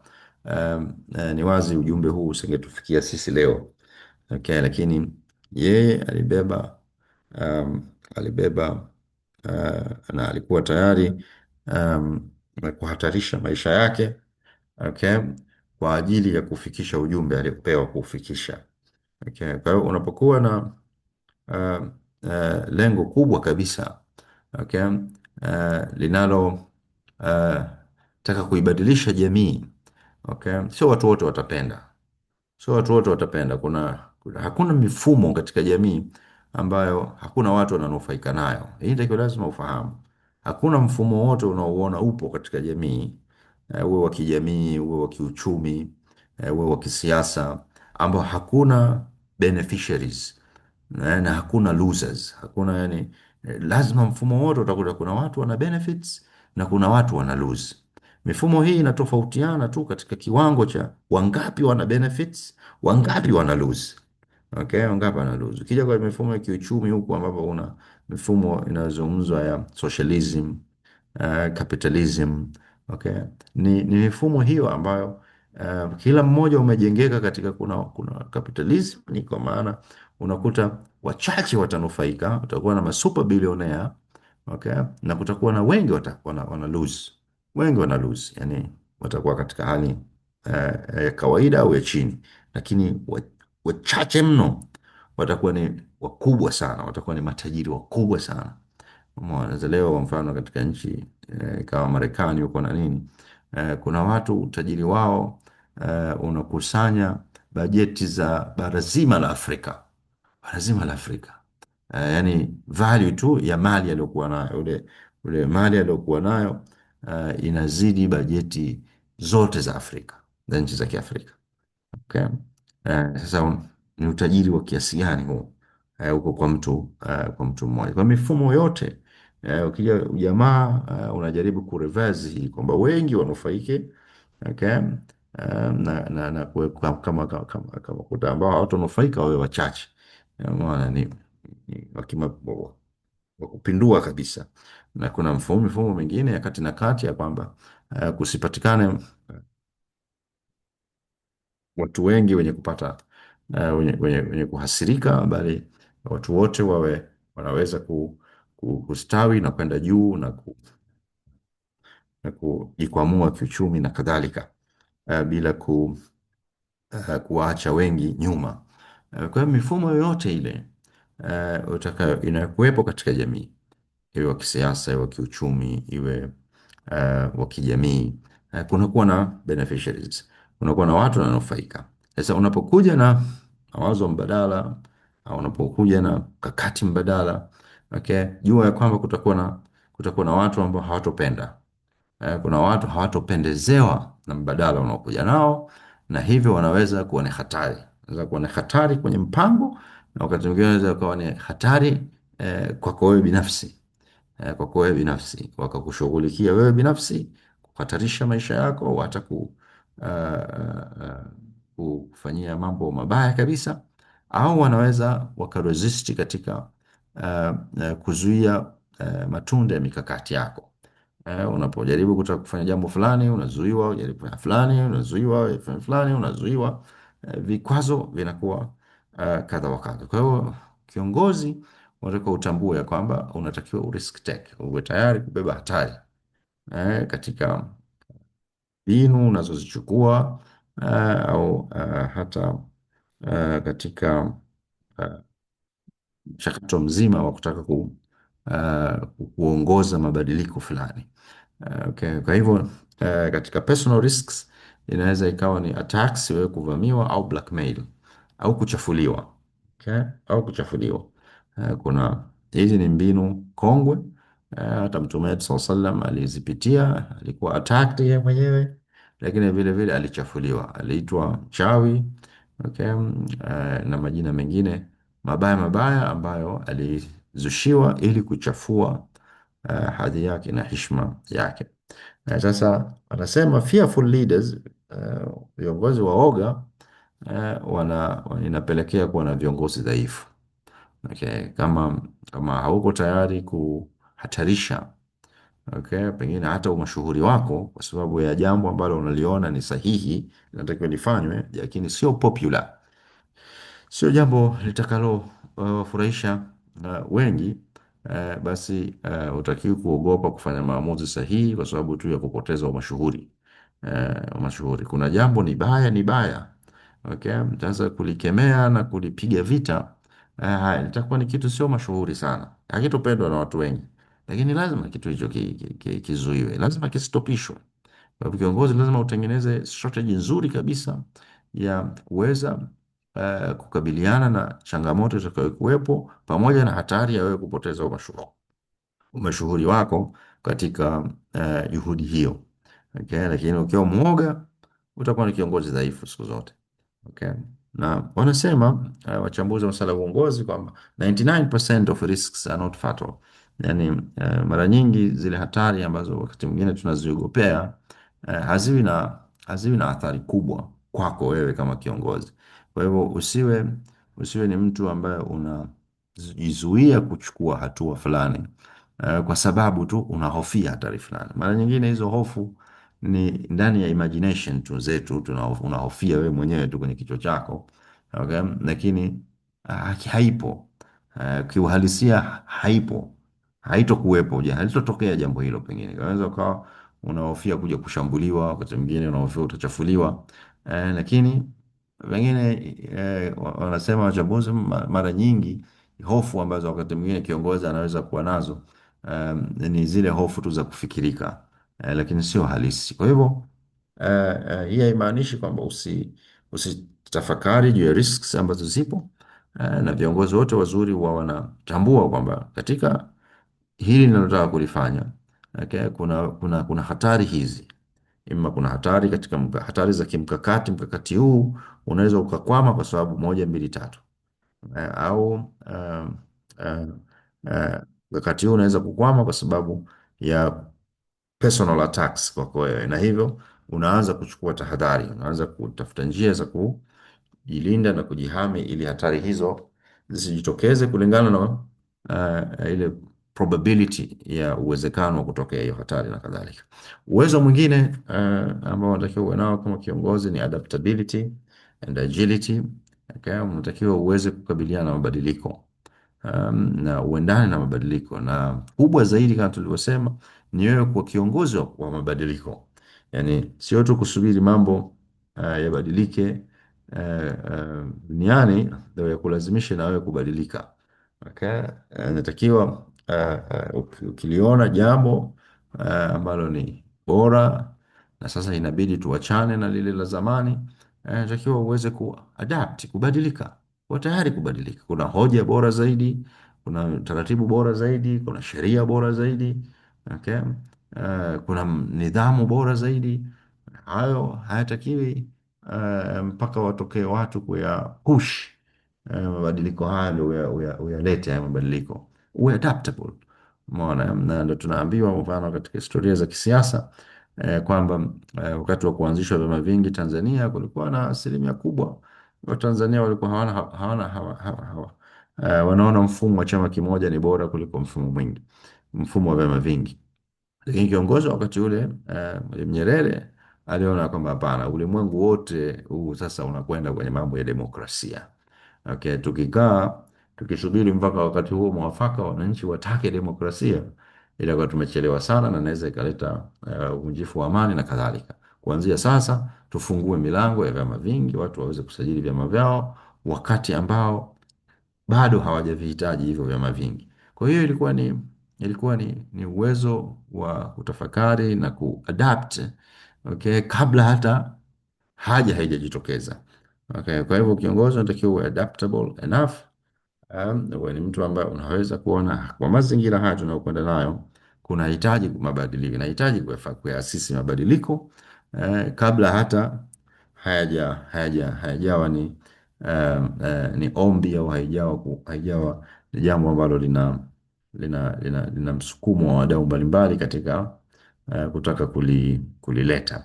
Ni wazi ujumbe huu usingetufikia sisi leo. Okay, lakini yeye alibeba na alikuwa tayari kuhatarisha maisha yake, okay, kwa ajili ya kufikisha ujumbe aliopewa kuufikisha. Okay, kwa hiyo unapokuwa na uh, lengo kubwa kabisa, okay, linalo taka kuibadilisha jamii, okay, sio watu wote watapenda, sio watu wote watapenda. Hakuna mifumo katika jamii ambayo hakuna watu wananufaika nayo. Hii ndio lazima ufahamu. Hakuna mfumo wote unaouona upo katika jamii, uwe wa kijamii, uwe wa kiuchumi, uwe wa kisiasa, ambao hakuna beneficiaries na hakuna losers. Hakuna yani, lazima mfumo wote utakuta kuna watu wana benefits na kuna watu wana lose. Mifumo hii inatofautiana tu katika kiwango cha wangapi wana benefits, wangapi wana lose. Okay, wangapi wana lose. Ukija kwa mifumo ya kiuchumi huku ambapo una mifumo inayozungumzwa ya socialism, capitalism, okay, ni mifumo hiyo ambayo kila mmoja umejengeka katika kuna capitalism, ni kwa maana unakuta wachache watanufaika, utakuwa na masuper billionaire, okay, na kutakuwa na wengi wana lose, wengi wana lose, yani watakuwa katika hali ya kawaida au ya chini, lakini wachache mno watakuwa ni wakubwa sana, watakuwa ni matajiri wakubwa sana. Umeona? Sasa leo kwa mfano katika nchi kama Marekani huko na nini, kuna watu utajiri wao unakusanya bajeti za bara zima la Afrika, bara zima la Afrika. Yani value tu ya mali aliyokuwa nayo ule mali aliyokuwa nayo inazidi bajeti zote za Afrika, za nchi za Kiafrika. Okay? Sasa ni utajiri wa kiasi gani huo huko kwa mtu mmoja, kwa mifumo yote. Ukija ujamaa unajaribu kureverse hii kwamba wengi wanufaike, okay? Na kama kuta ambao hawatanufaika wawe wachache. Unaona, ni wa kupindua kabisa, na kuna mifumo mingine ya kati na kati ya kwamba kusipatikane watu wengi wenye kupata wenye kuhasirika, bali watu wote wawe wanaweza kustawi na kwenda juu na kujikwamua kiuchumi na kadhalika, bila kuwaacha wengi nyuma. Kwa hiyo mifumo yoyote ile inayokuwepo katika jamii, iwe wa kisiasa, iwe wa kiuchumi, iwe wa kijamii, kunakuwa na beneficiaries, kunakuwa na watu wananufaika. Sasa unapokuja na mawazo mbadala au unapokuja na kakati mbadala, okay, jua ya kwamba kutakuwa na watu ambao hawatopenda, kuna watu hawatopendezewa na mbadala unaokuja nao, na hivyo wanaweza kuwa ni hatari, wanaweza kuwa ni hatari kwenye mpango, na wakati mwingine wanaweza kuwa ni hatari kwako wewe binafsi, kwako wewe binafsi, wakakushughulikia wewe binafsi, kuhatarisha maisha yako, au hata kufanyia mambo mabaya kabisa, au wanaweza wakaresist katika kuzuia matunda ya mikakati yako. Unapojaribu kutaka kufanya jambo fulani unazuiwa, ujaribu kufanya fulani unazuiwa, kufanya fulani unazuiwa. Vikwazo vinakuwa kadha wa kadha. Kwa hiyo kiongozi unataka utambue ya kwamba unatakiwa urisk take, uwe tayari kubeba hatari katika mbinu unazozichukua, au hata katika mchakato mzima wa kutaka kuongoza mabadiliko fulani. Okay. Kwa hivyo katika personal risks inaweza ikawa ni attacks, wewe kuvamiwa au blackmail au kuchafuliwa. Okay? Au kuchafuliwa. Kuna hizi ni mbinu kongwe, hata Mtume wetu sallallahu alaihi wasallam alizipitia, alikuwa attacked yeye mwenyewe, lakini vile vile alichafuliwa, aliitwa mchawi. Okay? Na majina mengine mabaya mabaya ambayo alizushiwa ili kuchafua hadhi yake na heshima yake. Sasa anasema fearful leaders, viongozi waoga inapelekea kuwa na viongozi dhaifu. Okay, kama hauko tayari kuhatarisha, okay, pengine hata umashuhuri wako kwa sababu ya jambo ambalo unaliona ni sahihi linatakiwa lifanywe, lakini sio popular, sio jambo litakalo wafurahisha wengi, basi hutakiwi kuogopa kufanya maamuzi sahihi kwa sababu tu ya kupoteza umashuhuri. Umashuhuri, kuna jambo ni baya, ni baya, okay, sasa kulikemea na kulipiga vita, itakuwa ni kitu sio mashuhuri sana, hakitopendwa na watu wengi, lakini lazima kitu hicho kizuiwe, lazima kisitopishwe. Kwa hivyo kiongozi lazima utengeneze strategy nzuri kabisa ya kuweza kukabiliana na changamoto itakayokuwepo pamoja na hatari ya wewe kupoteza umashuhuri wako katika juhudi hiyo. Okay? Lakini ukiwa mwoga utakuwa ni kiongozi dhaifu siku zote. Okay? Na wanasema wachambuzi wa masuala ya uongozi kwamba 99% of risks are not fatal. Yani mara nyingi zile hatari ambazo wakati mwingine tunaziogopea haziwi na athari kubwa kwako wewe kama kiongozi. Kwa hivyo usiwe ni mtu ambaye unajizuia kuchukua hatua fulani kwa sababu tu unahofia hatari fulani. Mara nyingine hizo hofu ni ndani ya imagination tu zetu, unahofia wewe mwenyewe tu kwenye kichwa chako, okay? Lakini haipo, kiuhalisia haipo, haitokuwepo, halitotokea jambo hilo. Pengine unaweza ukawa unahofia kuja kushambuliwa, wakati mwingine unahofia utachafuliwa, lakini pengine wanasema wachambuzi, mara nyingi hofu ambazo wakati mwingine kiongozi anaweza kuwa nazo ni zile hofu tu za kufikirika, lakini sio halisi. Kwa hivyo hii haimaanishi kwamba usitafakari juu ya risks ambazo zipo, na viongozi wote wazuri wa wanatambua kwamba katika hili ninalotaka kulifanya, okay, kuna hatari hizi. Ima kuna hatari katika hatari za kimkakati, mkakati huu unaweza ukakwama kwa sababu moja mbili tatu, au mkakati huu unaweza kukwama kwa sababu ya personal attacks kwako wewe, na hivyo unaanza kuchukua tahadhari, unaanza kutafuta njia za kujilinda na kujihami ili hatari hizo zisijitokeze kulingana na ile probability ya uwezekano wa kutokea hiyo hatari na kadhalika. Uwezo mwingine ambao unatakiwa uwe nao kama kiongozi ni adaptability and agility. Okay, unatakiwa uweze kukabiliana na mabadiliko, na uendane na mabadiliko, na kubwa zaidi kama tulivyosema ni wewe kuwa kiongozi wa mabadiliko, yani sio tu kusubiri mambo yabadilike duniani ndio yakulazimisha na wewe kubadilika. Okay? Inatakiwa ukiliona jambo ambalo ni bora na sasa inabidi tuachane na lile la zamani, inatakiwa uweze kuadapt, kubadilika, kuwa tayari kubadilika. Kuna hoja bora zaidi, kuna taratibu bora zaidi, kuna sheria bora zaidi, okay? Kuna nidhamu bora zaidi. Hayo hayatakiwi mpaka watokee watu kuya push mabadiliko haya ndio uyalete haya mabadiliko, uwe adaptable. Umeona, na ndio tunaambiwa mfano katika historia za kisiasa kwamba wakati wa kuanzishwa vyama vingi Tanzania kulikuwa na asilimia kubwa wa Tanzania walikuwa wanaona mfumo wa chama kimoja ni bora kuliko mfumo mwingi, mfumo wa vyama vingi. Lakini kiongozi wa wakati ule Mwalimu Nyerere aliona kwamba hapana, ulimwengu wote huu sasa unakwenda kwenye mambo ya demokrasia. Okay, tukikaa tukisubiri mpaka wakati huo mwafaka wananchi watake demokrasia, itakuwa tumechelewa sana na inaweza ikaleta uvunjifu wa amani na kadhalika. Kuanzia sasa tufungue milango ya vyama vingi, watu waweze kusajili vyama vyao wakati ambao bado hawajavihitaji hivyo vyama vingi. Kwa hiyo ilikuwa ni uwezo wa kutafakari na kuadapt, okay, kabla hata haja haijajitokeza. Okay, kwa hivyo kiongozi unatakiwa uwe adaptable enough, uwe ni mtu ambaye unaweza kuona kwa mazingira haya tunayokwenda nayo kunahitaji mabadiliko, inahitaji kuyaasisi mabadiliko kabla hata hayajawa ni ombi au haijawa ni jambo ambalo lina msukumo wa wadau mbalimbali katika kutaka kulileta.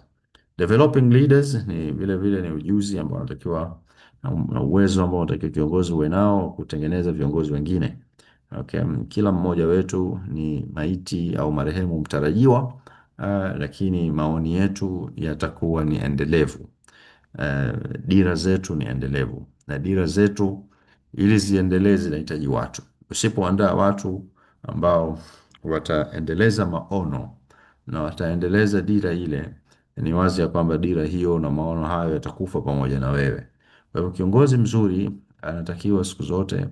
Developing leaders ni vile vile ni ujuzi ambao unatakiwa na uwezo ambao unatakiwa kiongozi uwe nao kutengeneza viongozi wengine. Okay. Kila mmoja wetu ni maiti au marehemu mtarajiwa, lakini maoni yetu yatakuwa ni endelevu. Dira zetu ni endelevu na dira zetu ili ziendelee zinahitaji watu. Usipoandaa watu ambao wataendeleza maono na wataendeleza dira ile, ni wazi ya kwamba dira hiyo na maono hayo yatakufa pamoja na wewe. Kwa hivyo kiongozi mzuri anatakiwa siku zote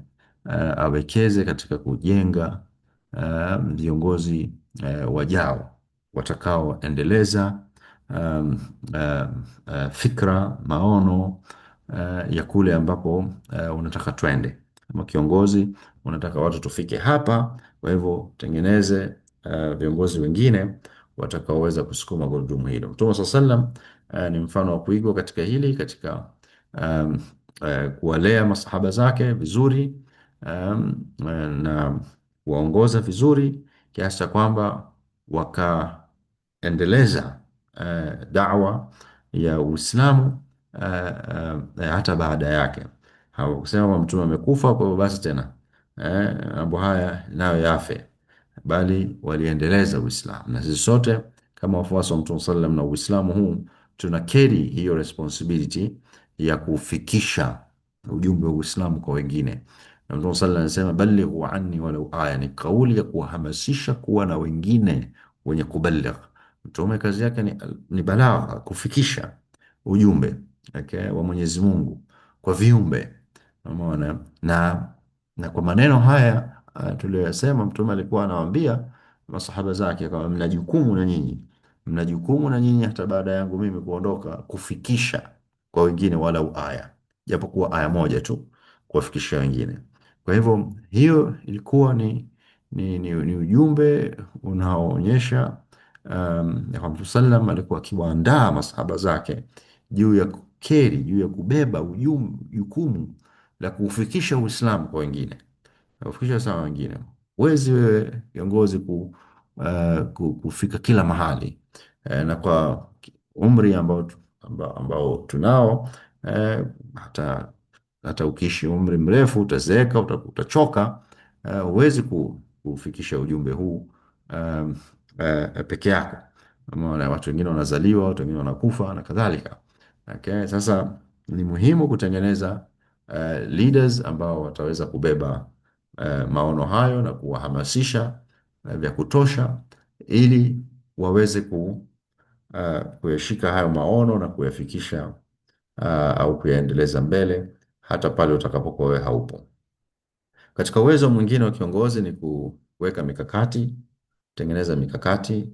awekeze katika kujenga viongozi wajao watakaoendeleza fikra, maono ya kule ambapo unataka twende. Kama kiongozi unataka watu tufike hapa, kwa hivyo tengeneze viongozi wengine watakaoweza kusukuma gurudumu hilo. Mtume SAW ni mfano wa kuigwa katika hili, katika kuwalea masahaba zake vizuri, na kuwaongoza vizuri kiasi cha kwamba wakaendeleza da'wa ya Uislamu hata baada yake. Hawakusema kwamba mtume amekufa kwa hivyo basi tena mambo haya nayo yafe, bali waliendeleza Uislamu. Na sisi sote kama wafuasi wa Mtume sallam na Uislamu huu tuna carry hiyo responsibility ya kufikisha ujumbe wa Uislamu kwa wengine. Na Mtume sallam anasema balighu anni walau aya, ni kauli ya kuwahamasisha kuwa na wengine wenye kubaligh. Mtume kazi yake ni balagha, kufikisha ujumbe, okay, wa Mwenyezi Mungu kwa viumbe. Umeona, na kwa maneno haya tuliyosema, mtume alikuwa anawaambia masahaba zake kama mna jukumu na nyinyi hata baada yangu mimi kuondoka, kufikisha kwa wengine walau aya, japokuwa aya moja tu, kuwafikishia wengine. Kwa hivyo hiyo ilikuwa ni ujumbe unaoonyesha ya kwamba Mtume sallam alikuwa akiwaandaa masahaba zake juu ya kubeba jukumu la kufikisha Uislamu kwa wengine, kufikisha sawa wengine. Huwezi wewe kiongozi kufika kila mahali na kwa umri ambao tunao hata ukiishi umri mrefu utazeeka, utachoka. Huwezi kufikisha ujumbe huu peke yako. Umeona, watu wengine wanazaliwa, watu wengine wanakufa na kadhalika. Okay, sasa ni muhimu kutengeneza leaders ambao wataweza kubeba maono hayo na kuwahamasisha vya kutosha ili waweze kuyashika hayo maono na kuyafikisha au kuyaendeleza mbele hata pale utakapokuwa wewe haupo. Katika uwezo mwingine wa kiongozi ni kuweka mikakati, kutengeneza mikakati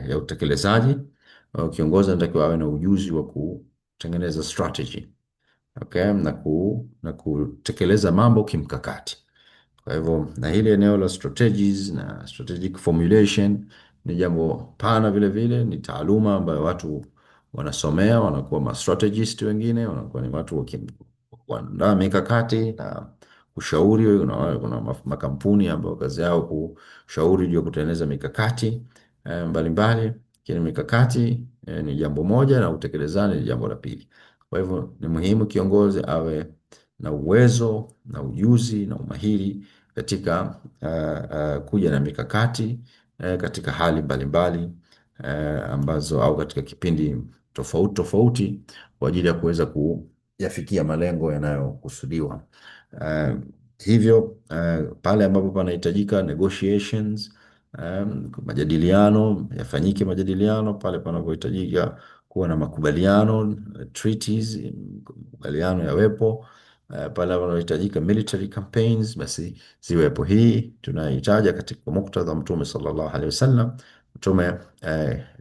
ya utekelezaji. Kiongozi anatakiwa awe na ujuzi wa kutengeneza strategy, okay, na kutekeleza mambo kimkakati. Kwa hivyo na hili eneo la strategies na strategic formulation ni jambo pana vile vile, ni taaluma ambayo watu wanasomea, wanakuwa ma strategist, wengine wanakuwa ni watu kuandaa mikakati na kushauri. Kuna makampuni ambayo kazi yao kushauri juu ya kutengeneza mikakati mbalimbali, lakini mikakati ni jambo moja na utekelezaji ni jambo la pili. Kwa hivyo ni muhimu kiongozi awe na uwezo na ujuzi na umahiri katika kuja na mikakati katika hali mbalimbali ambazo au katika kipindi tofauti tofauti kwa ajili ya kuweza kuyafikia malengo yanayokusudiwa. Uh, hivyo pale ambapo panahitajika negotiations, majadiliano yafanyike, majadiliano pale panapohitajika kuwa na makubaliano, treaties, makubaliano yawepo. Pale panapohitajika military campaigns, basi ziwepo. Hii tunahitaja katika muktadha wa Mtume sallallahu alaihi wasallam. Mtume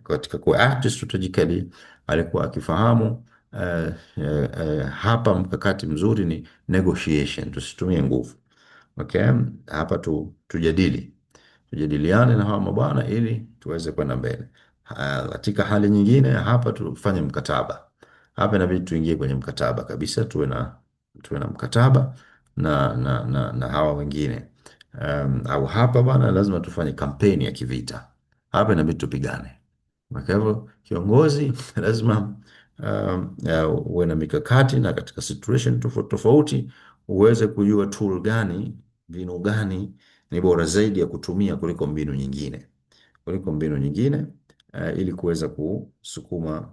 katika kuact strategically alikuwa akifahamu hapa mkakati mzuri ni negotiation, tusitumie nguvu. Okay, hapa tujadiliane na hawa mabwana ili tuweze kwenda mbele. Katika hali nyingine hapa tufanye mkataba. Hapa inabidi tuingie kwenye mkataba kabisa, tuwe na mkataba na hawa wengine. Au hapa bwana lazima tufanye kampeni ya kivita. Hapa inabidi tupigane. Kwa hivyo kiongozi lazima uwe na mikakati, na katika situation tofauti tofauti uweze kujua tool gani, mbinu gani ni bora zaidi ya kutumia kuliko mbinu nyingine ili kuweza kusukuma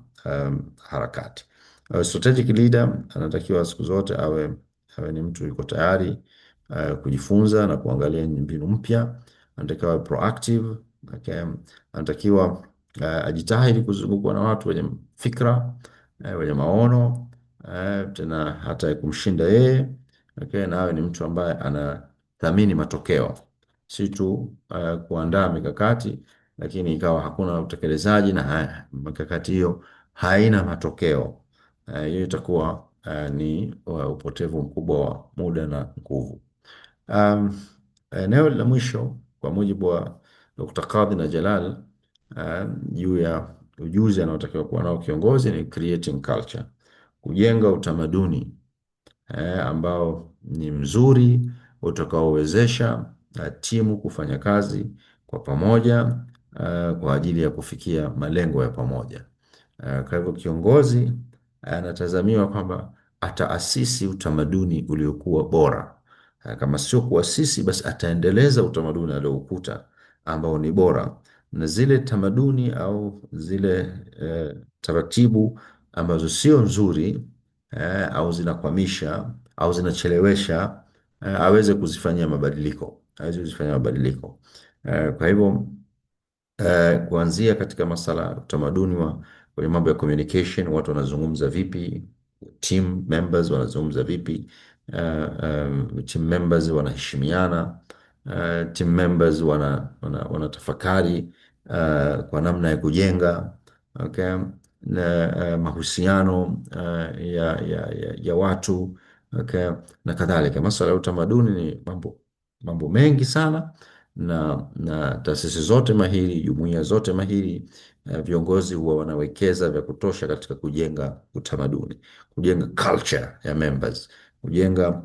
harakati. Strategic leader anatakiwa siku zote awe ni mtu yuko tayari kujifunza na kuangalia mbinu mpya. Anatakiwa awe proactive, okay. Anatakiwa ajitahidi kuzungukwa na watu wenye fikra, wenye maono, tena hata kumshinda yeye, okay. Na awe ni mtu ambaye anathamini matokeo, si tu kuandaa mikakati lakini ikawa hakuna utekelezaji na mikakati hiyo haina matokeo. Hiyo itakuwa ni upotevu mkubwa wa muda na nguvu. Eneo la mwisho kwa mujibu wa Dr. Qadhi na Jalal juu ya ujuzi anaotakiwa kuwa nao kiongozi ni creating culture, kujenga utamaduni ambao ni mzuri utakaowezesha timu kufanya kazi kwa pamoja kwa ajili ya kufikia malengo ya pamoja. Kwa hivyo kiongozi anatazamiwa kwamba ataasisi utamaduni uliokuwa bora. Kama sio kuasisi, basi ataendeleza utamaduni alioukuta ambao ni bora, na zile tamaduni au zile taratibu ambazo sio nzuri au zinakwamisha au zinachelewesha aweze kuzifanyia mabadiliko. Kwa hivyo kuanzia katika masala ya utamaduni kwenye mambo ya communication, watu wanazungumza vipi, team members wanazungumza vipi, team members wanaheshimiana, team members wanatafakari kwa namna ya kujenga, okay, na mahusiano ya watu, okay, na kadhalika. Masuala ya utamaduni ni mambo mengi sana, na taasisi zote mahiri, jumuiya zote mahiri, viongozi huwa wanawekeza vya kutosha katika kujenga utamaduni, kujenga culture ya members, kujenga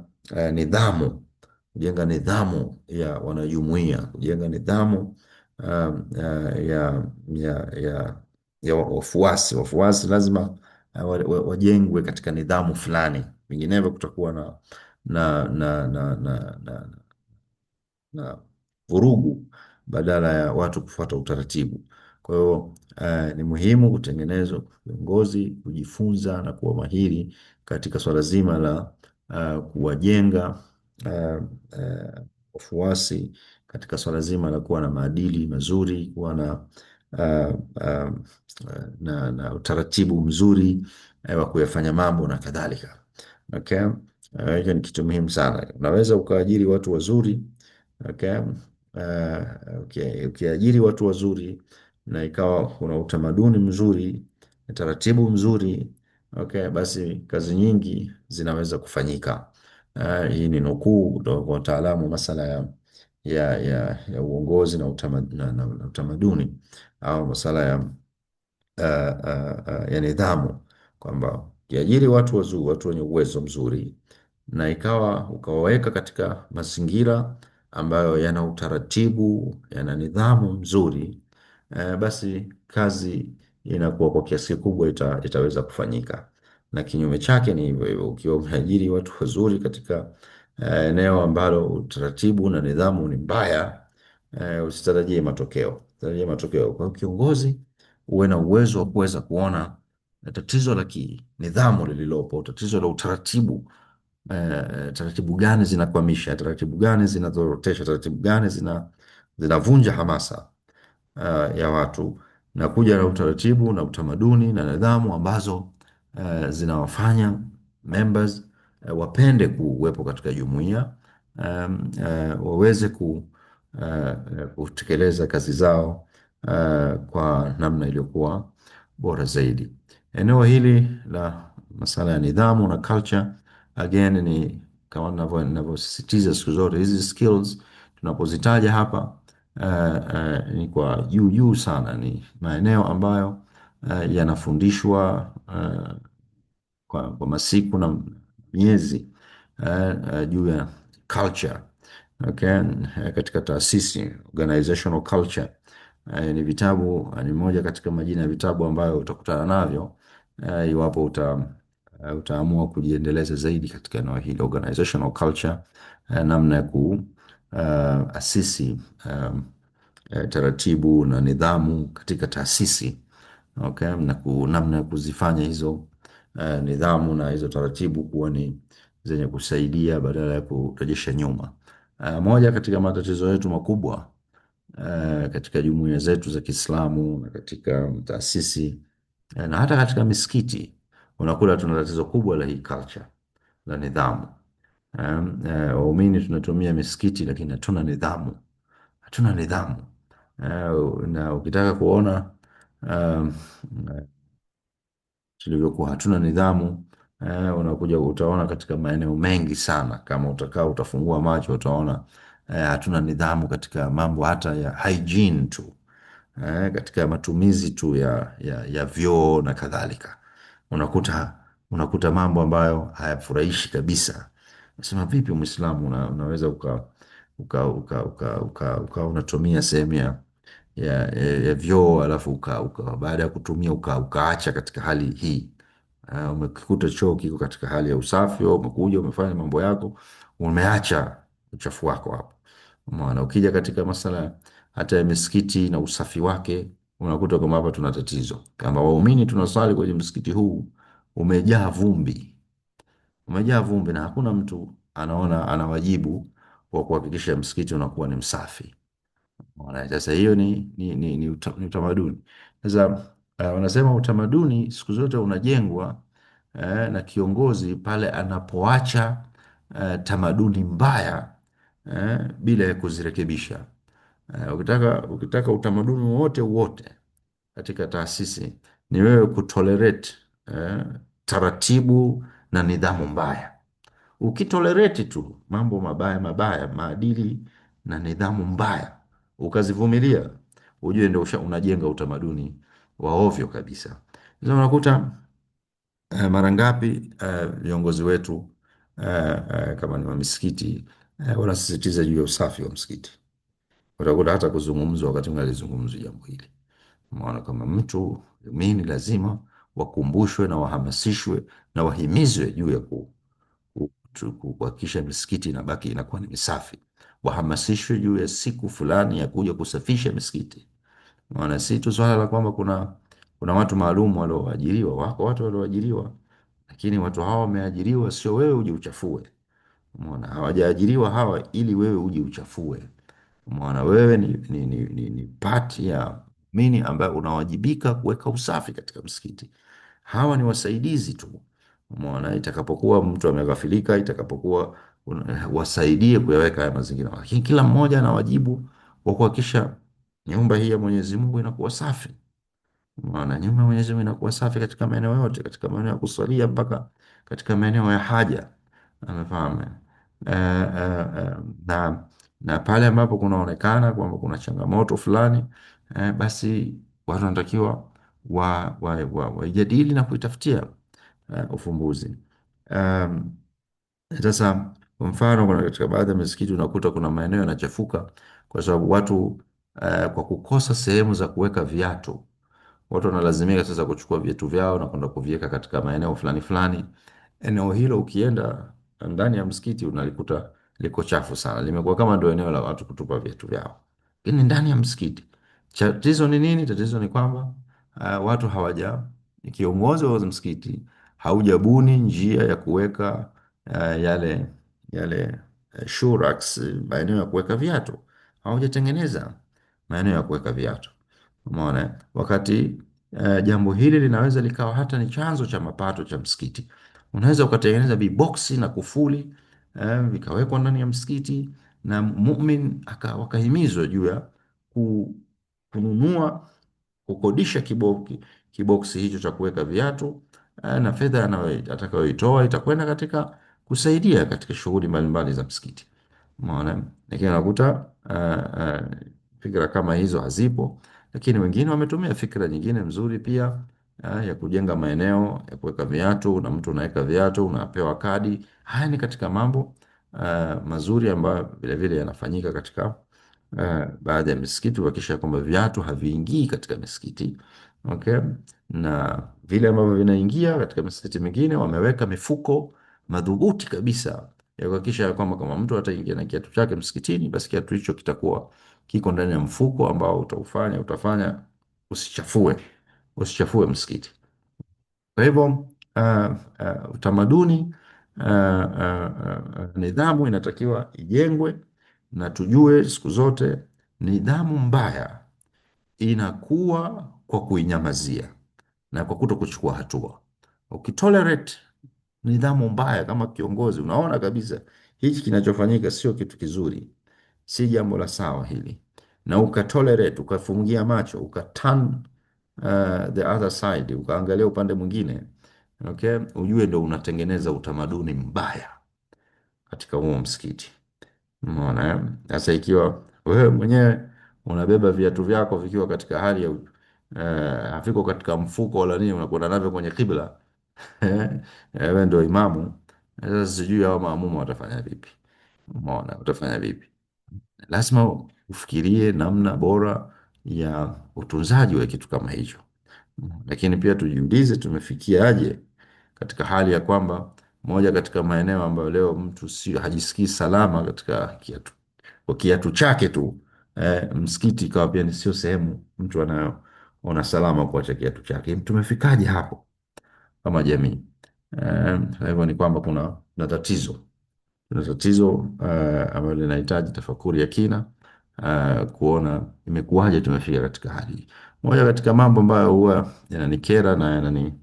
nidhamu ya wanajumuiya, kujenga nidhamu ya wafuasi. Wafuasi lazima wajengwe katika nidhamu fulani, vinginevyo kutakuwa na na na na na na vurugu badala ya watu kufuata utaratibu. Kwa hiyo ni muhimu kutengenezwa viongozi kujifunza na kuwa mahiri katika swala zima la kuwajenga wafuasi katika swala zima la kuwa na maadili mazuri, kuwa na uh, uh, na utaratibu mzuri wa kuyafanya mambo na kadhalika. Okay? Hiyo ni kitu muhimu sana. Unaweza ukaajiri watu wazuri. Okay? Okay. Ukiajiri watu wazuri na ikawa kuna utamaduni mzuri, taratibu mzuri, okay, basi kazi nyingi zinaweza kufanyika. Hii ni nukuu kutoka kwa wataalamu wa masala ya uongozi na na utamaduni au masala ya nidhamu, kwamba ukiajiri watu wazuri, watu wenye uwezo mzuri, na ikawa ukawaweka katika mazingira ambayo yana utaratibu, yana nidhamu mzuri, basi kazi inakuwa kwa kiasi kikubwa itaweza kufanyika. Na kinyume chake ni hivyo hivyo, ukiwa umeajiri watu wazuri katika eneo ambalo utaratibu na nidhamu ni mbaya, usitarajie matokeo. Tarajie matokeo. Kwa hiyo kiongozi uwe na uwezo wa kuweza kuona tatizo la kinidhamu lililopo, tatizo la utaratibu. Taratibu gani zinakwamisha, taratibu gani zinazorotesha, taratibu gani zinavunja hamasa ya watu, na kuja na utaratibu na utamaduni na nidhamu ambazo zinawafanya members wapende kuwepo katika jumuiya, waweze kutekeleza kazi zao kwa namna iliyokuwa bora zaidi. Eneo hili la masala ya nidhamu na culture, again, ni kama ninavyosisitiza siku zote, hizi skills tunapozitaja hapa ni kwa juu sana, ni maeneo ambayo yanafundishwa kwa masiku na miezi juu ya culture. Okay? Katika taasisi, organizational culture, ni vitabu, ni moja katika majina ya vitabu ambayo utakutana navyo iwapo utaamua kujiendeleza zaidi katika eneo hili, organizational culture, namna ya kuasisi taratibu na nidhamu katika taasisi. Okay? Na namna ya kuzifanya hizo nidhamu na hizo taratibu kuwa ni zenye kusaidia badala ya kurejesha nyuma. Moja katika matatizo yetu makubwa katika jumuiya zetu za Kiislamu na katika taasisi na hata katika misikiti, unakuta tuna tatizo kubwa la hii culture la nidhamu. Waumini tunatumia misikiti lakini hatuna nidhamu, hatuna nidhamu. Na ukitaka kuona um, tulivyokuwa hatuna nidhamu, unakuja utaona katika maeneo mengi sana, kama utafungua macho utaona hatuna nidhamu katika mambo hata ya hygiene tu, katika matumizi tu ya vyoo na kadhalika. Unakuta mambo ambayo hayafurahishi kabisa. Nasema vipi Muislamu unaweza unatumia sehemu ya vyoo, alafu baada ya kutumia ukaacha katika hali hii. Umekikuta choo kiko katika hali ya usafi, umekuja umefanya mambo yako, umeacha uchafu wako hapo. Umeona, ukija katika masala hata ya misikiti na usafi wake, unakuta kwamba hapa tuna tatizo. Kama waumini tunaswali kwenye msikiti huu, umejaa vumbi, umejaa vumbi, na hakuna mtu anaona ana wajibu wa kuhakikisha msikiti unakuwa ni msafi. Unaona, sasa hiyo ni utamaduni. Sasa wanasema utamaduni siku zote unajengwa na kiongozi pale anapoacha tamaduni mbaya bila ya kuzirekebisha. Ukitaka utamaduni wote katika taasisi, ni wewe kutolerate taratibu na nidhamu mbaya. Ukitolerate tu mambo mabaya, maadili na nidhamu mbaya, ukazivumilia, ujue ndio unajenga utamaduni wa ovyo kabisa. Sasa unakuta mara ngapi viongozi wetu kama ni wa misikiti wanasisitiza juu ya usafi wa msikiti. Utakuta hata kuzungumzwa, wakati mwingine alizungumzwa jambo hili. Maana kama mtu mini lazima wakumbushwe na wahamasishwe na wahimizwe juu ya kuhakikisha misikiti inabaki inakuwa ni misafi. Wahamasishwe juu ya siku fulani ya kuja kusafisha misikiti. Maana si tu swala la kwamba kuna watu maalum walioajiriwa, wako watu walioajiriwa, lakini watu hawa wameajiriwa sio wewe uje uchafue. Umeona, hawajaajiriwa hawa ili wewe uje uchafue. Umeona, wewe ni pati ya mini ambayo unawajibika kuweka usafi katika msikiti. Hawa ni wasaidizi tu. Umeona, itakapokuwa mtu ameghafilika, itakapokuwa wasaidie kuyaweka haya mazingira, lakini kila mmoja ana wajibu wa kuhakikisha nyumba hii ya Mwenyezi Mungu inakuwa safi. Maana nyumba ya Mwenyezi Mungu inakuwa safi katika maeneo yote, katika maeneo ya kusalia mpaka katika maeneo ya haja. Amefahamu? Eh, na na pale ambapo kunaonekana kwamba kuna changamoto fulani, basi watu wanatakiwa waijadili na kuitafutia ufumbuzi. Um, Sasa kwa mfano, kuna katika baadhi ya misikiti unakuta kuna maeneo yanachafuka kwa sababu watu kwa kukosa sehemu za kuweka viatu, watu wanalazimika sasa kuchukua viatu vyao na kwenda kuviweka katika maeneo fulani fulani. Eneo hilo ukienda ndani ya msikiti unalikuta liko chafu sana, limekuwa kama ndio eneo la watu kutupa viatu vyao, lakini ndani ya msikiti. Tatizo ni nini? Tatizo ni kwamba watu hawaja, kiongozi wa msikiti haujabuni njia ya kuweka yale yale shoe racks, maeneo ya kuweka viatu, haujatengeneza maeneo ya kuweka viatu. Umeona, wakati jambo hili linaweza likawa hata ni chanzo cha mapato cha msikiti. Unaweza ukatengeneza viboksi na kufuli vikawekwa ndani ya msikiti, na mumin wakahimizwa juu ya ku- kununua, kukodisha kiboksi hicho cha kuweka viatu, na fedha atakayoitoa itakwenda katika kusaidia katika shughuli mbalimbali za msikiti. Umeona, lakini unakuta fikra kama hizo hazipo, lakini wengine wametumia fikra nyingine mzuri pia, ya kujenga maeneo ya kuweka viatu, na mtu unaweka viatu unapewa kadi. Haya ni katika mambo mazuri ambayo vile vile yanafanyika katika baadhi ya misikiti kuhakikisha kwamba viatu haviingii katika misikiti. Okay? Na vile ambavyo vinaingia katika misikiti mingine wameweka mifuko madhubuti kabisa ya kuhakikisha kwamba kama mtu ataingia na kiatu chake msikitini, basi kiatu hicho kitakuwa kiko ndani ya mfuko ambao utafanya usichafue usichafue msikiti. Kwa hivyo utamaduni, nidhamu inatakiwa ijengwe, na tujue siku zote nidhamu mbaya inakuwa kwa kuinyamazia na kwa kuto kuchukua hatua. Ukitolerate nidhamu mbaya kama kiongozi, unaona kabisa hichi kinachofanyika sio kitu kizuri, si jambo la sawa hili, na ukatolerate, ukafungia macho, ukaturn the other side, ukaangalia upande mwingine, okay, ujue ndo unatengeneza utamaduni mbaya katika huo msikiti. Umeona, eh? Sasa ikiwa wewe mwenyewe unabeba viatu vyako vikiwa katika hali ya haviko katika mfuko wala nini, unakwenda navyo kwenye kibla wewe ndio imamu. Sasa sijui hao maamuma watafanya vipi? Umeona, utafanya vipi? Lazima ufikirie namna bora ya utunzaji wa kitu kama hicho. Lakini pia tujiulize tumefikiaje katika hali ya kwamba moja katika maeneo ambayo leo mtu si hajisikii salama katika kwa kiatu chake tu, msikiti ikawa pia sio sehemu mtu anaona salama kuacha kiatu chake. Tumefikaje hapo kama jamii? Kwa hivyo ni kwamba kuna tatizo ambalo linahitaji tafakuri ya kina, kuona imekuwaje tumefika katika hali hii. Moja katika mambo ambayo huwa yananikera na yanani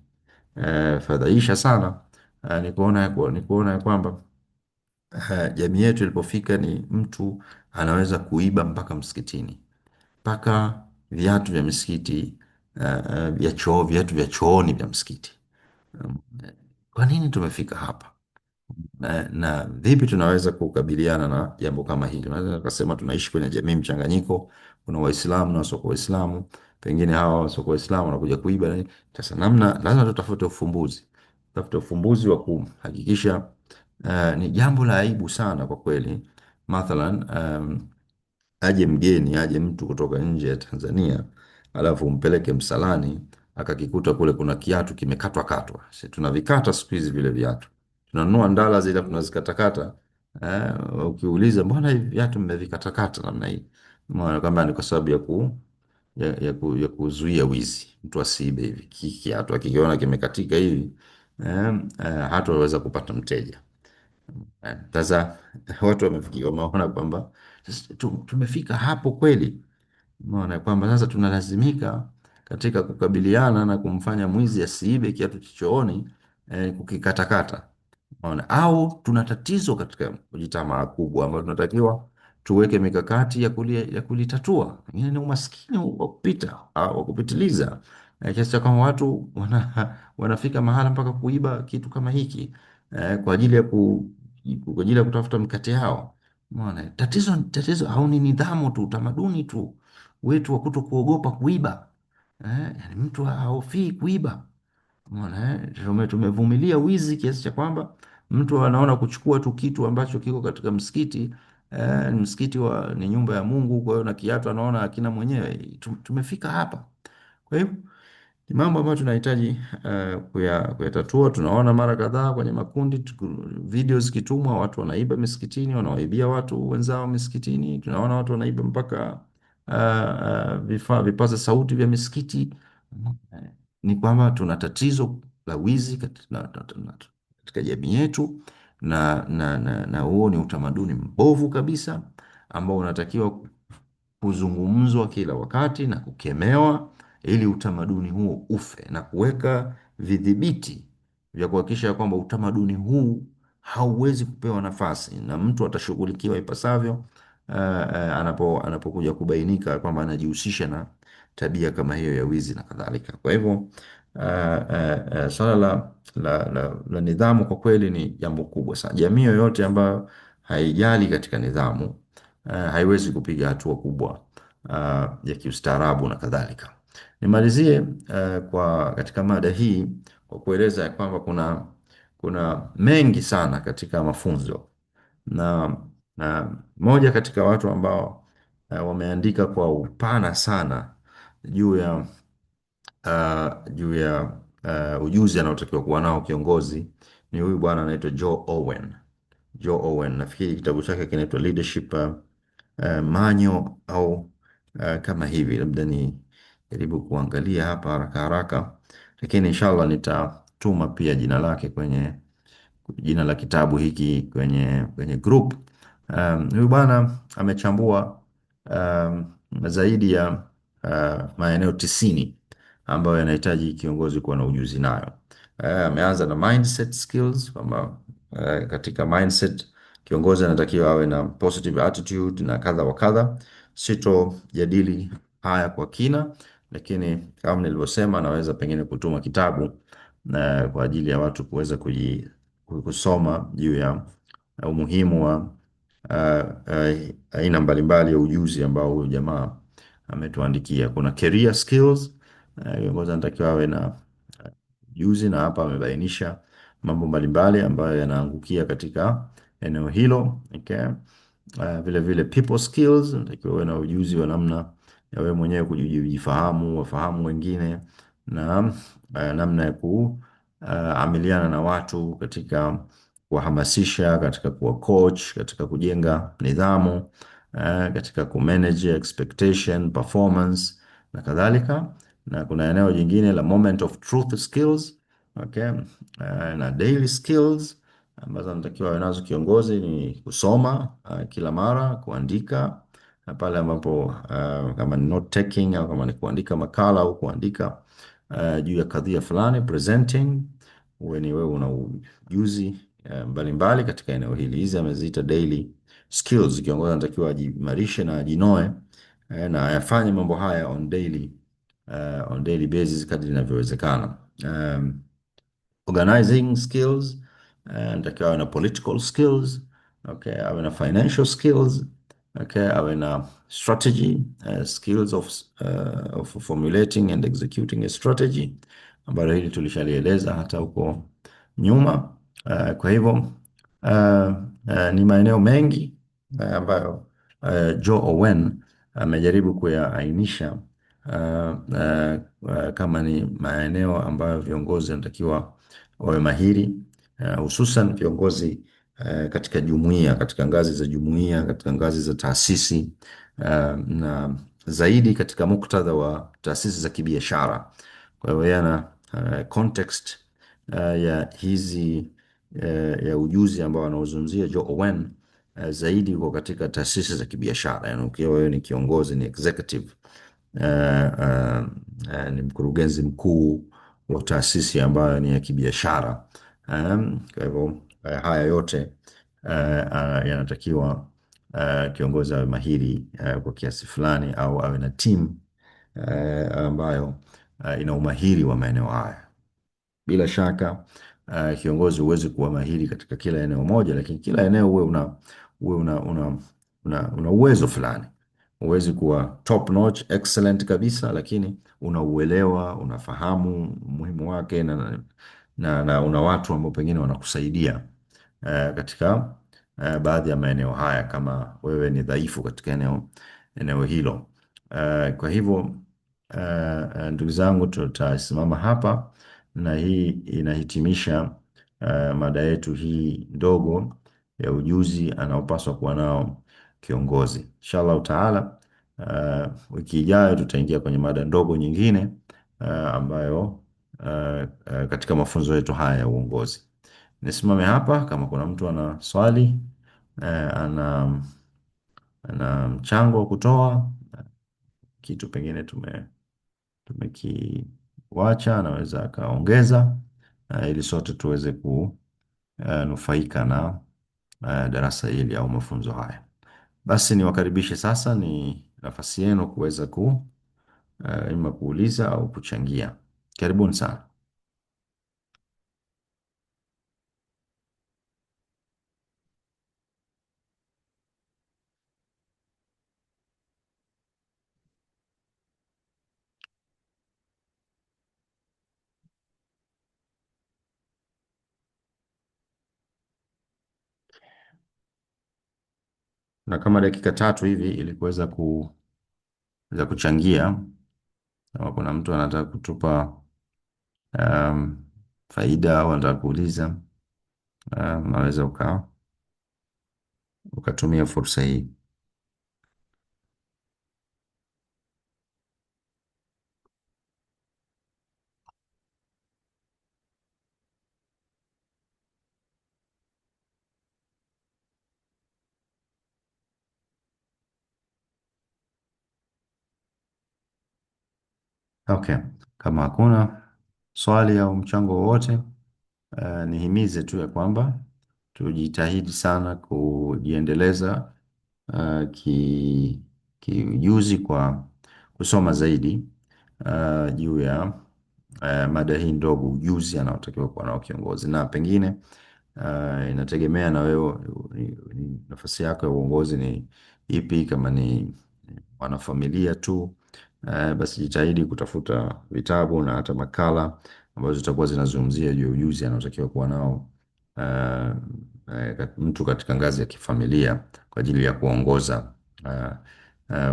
fadhaisha sana, ni kuona ya kwamba jamii yetu ilipofika ni mtu anaweza kuiba mpaka msikitini, mpaka viatu vya misikiti, viatu vya chooni vya msikiti. Um, Kwa nini tumefika hapa? Na vipi tunaweza kukabiliana na jambo kama hili? Unaweza kusema tunaishi kwenye jamii mchanganyiko, kuna Waislamu na wasiokuwa Waislamu, pengine hawa wasiokuwa Waislamu wanakuja kuiba na nini. Sasa lazima tafute ufumbuzi wa kuhakikisha ni jambo la aibu sana kwa kweli. Mathalan, aje mgeni, aje mtu kutoka nje ya Tanzania, alafu umpeleke msalani, akakikuta kule kuna kiatu kimekatwa katwa. Sisi tunavikata siku hizi vile viatu, tunanunua ndala zile tunazikatakata. Ukiuliza mbona hivi viatu mmevikatakata namna hii, maana kwamba ni kwa sababu ya kuzuia wizi, mtu asiibe hivi kiatu akikiona kimekatika hivi, hataweza kupata mteja. Sasa watu wamefikia, wameona kwamba sasa tumefika hapo kweli. Umeona kwamba sasa tunalazimika katika kukabiliana na kumfanya mwizi asiibe kiatu chochooni, kukikatakata. Umeona, au tuna tatizo katika tamaa kubwa ambayo tunatakiwa tuweke mikakati ya kulitatua. Pengine ni umaskini wa kupita au wa kupitiliza, kiasi cha kwamba watu wanafika mahala mpaka kuiba kitu kama hiki, kwa ajili ya kwa ajili ya kutafuta mkate yao. Umeona, tatizo au ni nidhamu tu, utamaduni tu wetu wa kuto kuogopa kuiba. Yani mtu hahofii kuiba. Umeona, tumevumilia wizi kiasi cha kwamba mtu anaona kuchukua tu kitu ambacho kiko katika msikiti, msikiti ni nyumba ya Mungu, kwa hiyo na kiatu anaona hakina mwenyewe. Tumefika hapa. Kwa hiyo ni mambo ambayo tunahitaji kuyatatua. Tunaona mara kadhaa kwenye makundi video zikitumwa, watu wanaiba misikitini, wanawaibia watu wenzao misikitini. Tunaona watu wanaiba mpaka vipaza sauti vya misikiti. Ni kwamba tuna tatizo la wizi katika jamii yetu, na huo ni utamaduni mbovu kabisa ambao unatakiwa kuzungumzwa kila wakati na kukemewa, ili utamaduni huo ufe, na kuweka vidhibiti vya kuhakikisha kwamba utamaduni huu hauwezi kupewa nafasi na mtu atashughulikiwa ipasavyo, anapokuja kubainika kwamba anajihusisha na tabia kama hiyo ya wizi na kadhalika. Kwa hivyo swala la nidhamu kwa kweli ni jambo kubwa sana. Jamii yoyote ambayo haijali katika nidhamu haiwezi kupiga hatua kubwa ya kiustaarabu na kadhalika. Nimalizie katika mada hii kwa kueleza ya kwamba kuna mengi sana katika mafunzo, na moja katika watu ambao wameandika kwa upana sana juu ya ujuzi anaotakiwa kuwa nao kiongozi ni huyu bwana anaitwa Joe Owen. Joe Owen, nafikiri kitabu chake kinaitwa Leadership Manual au kama hivi, labda ni jaribu kuangalia hapa haraka haraka, lakini inshallah nitatuma pia jina la kitabu hiki kwenye group. Huyu bwana amechambua zaidi ya maeneo 90 ambayo yanahitaji kiongozi kuwa na ujuzi nayo. Ameanza na mindset skills, kwamba katika mindset kiongozi anatakiwa awe na positive attitude na kadha wa kadha. Sitojadili haya kwa kina, lakini kama nilivyosema, naweza pengine kutuma kitabu kwa ajili ya watu kuweza kusoma juu ya umuhimu wa aina mbalimbali ya ujuzi ambao huyu jamaa ametuandikia. Kuna career skills, kiongozi anatakiwa awe na ujuzi, na hapa amebainisha mambo mbalimbali ambayo yanaangukia katika eneo hilo. Okay. Vile vile people skills, unatakiwa uwe na ujuzi wa namna ya wewe mwenyewe kujifahamu, wafahamu wengine, na namna ya kuamiliana na watu, katika kuwahamasisha, katika kuwa coach, katika kujenga nidhamu, katika kumanage expectation, performance na kadhalika. Na kuna eneo jingine la moment of truth skills, okay, na daily skills ambazo anatakiwa awe nazo kiongozi ni kusoma kila mara, kuandika pale ambapo kama ni note taking au kama ni kuandika makala au kuandika juu ya kadhia fulani, presenting. Uwe ni wewe una ujuzi mbalimbali katika eneo hili. Hizi ameziita daily skills. Kiongozi anatakiwa ajimarishe na ajinoe na ayafanye mambo haya on daily basis kadri inavyowezekana. Organizing skills, anatakiwa awe na political skills, okay, awe na financial skills, okay, awe na strategy skills of formulating and executing a strategy, ambalo hili tulishalieleza hata huko nyuma. Kwa hivyo ni maeneo mengi ambayo Joe Owen amejaribu kuyaainisha kama ni maeneo ambayo viongozi wanatakiwa wawe mahiri, hususan viongozi katika jumuiya, katika ngazi za jumuiya, katika ngazi za taasisi, na zaidi katika muktadha wa taasisi za kibiashara. Kwa hiyo yana context ya ya ujuzi ambao anaozungumzia Joe Owen zaidi uko katika taasisi za kibiashara. Yani ukiwa wewe ni kiongozi, ni executive, ni mkurugenzi mkuu wa taasisi ambayo ni ya kibiashara. Kwa hivyo haya yote yanatakiwa kiongozi awe mahiri kwa kiasi fulani, au awe na timu ambayo ina umahiri wa maeneo haya. Bila shaka kiongozi huwezi kuwa mahiri katika kila eneo moja, lakini kila eneo uwe una uwezo fulani. Huwezi kuwa top notch excellent kabisa, lakini unauelewa, unafahamu umuhimu wake, na una watu ambao pengine wanakusaidia katika baadhi ya maeneo haya, kama wewe ni dhaifu katika eneo hilo. Kwa hivyo ndugu zangu, tutasimama hapa, na hii inahitimisha mada yetu hii ndogo ya ujuzi anaopaswa kuwa nao kiongozi. Inshallah taala, wiki ijayo tutaingia kwenye mada ndogo nyingine ambayo katika mafunzo yetu haya ya uongozi. Nisimame hapa, kama kuna mtu ana swali ana mchango wa kutoa, kitu pengine tumekiwacha, anaweza akaongeza ili sote tuweze kunufaika na darasa hili au mafunzo haya. Basi niwakaribishe sasa, ni nafasi yenu kuweza ima kuuliza au kuchangia. Karibuni sana. Na kama dakika tatu hivi ili kuweza kuweza kuchangia, kama kuna mtu anataka kutupa um, faida au anataka kuuliza, unaweza ukatumia fursa hii. Okay, kama hakuna swali au mchango wowote, nihimize tu ya kwamba tujitahidi sana kujiendeleza kiujuzi kwa kusoma zaidi juu ya mada hii ndogo, ujuzi anaotakiwa kuwa nao kiongozi, na pengine inategemea na wewe nafasi yako ya uongozi ni ipi. Kama ni wanafamilia tu, basi jitahidi kutafuta vitabu na hata makala ambazo zitakuwa zinazungumzia juu ya ujuzi anaotakiwa kuwa nao uh, mtu katika ngazi ya kifamilia kwa ajili ya kuongoza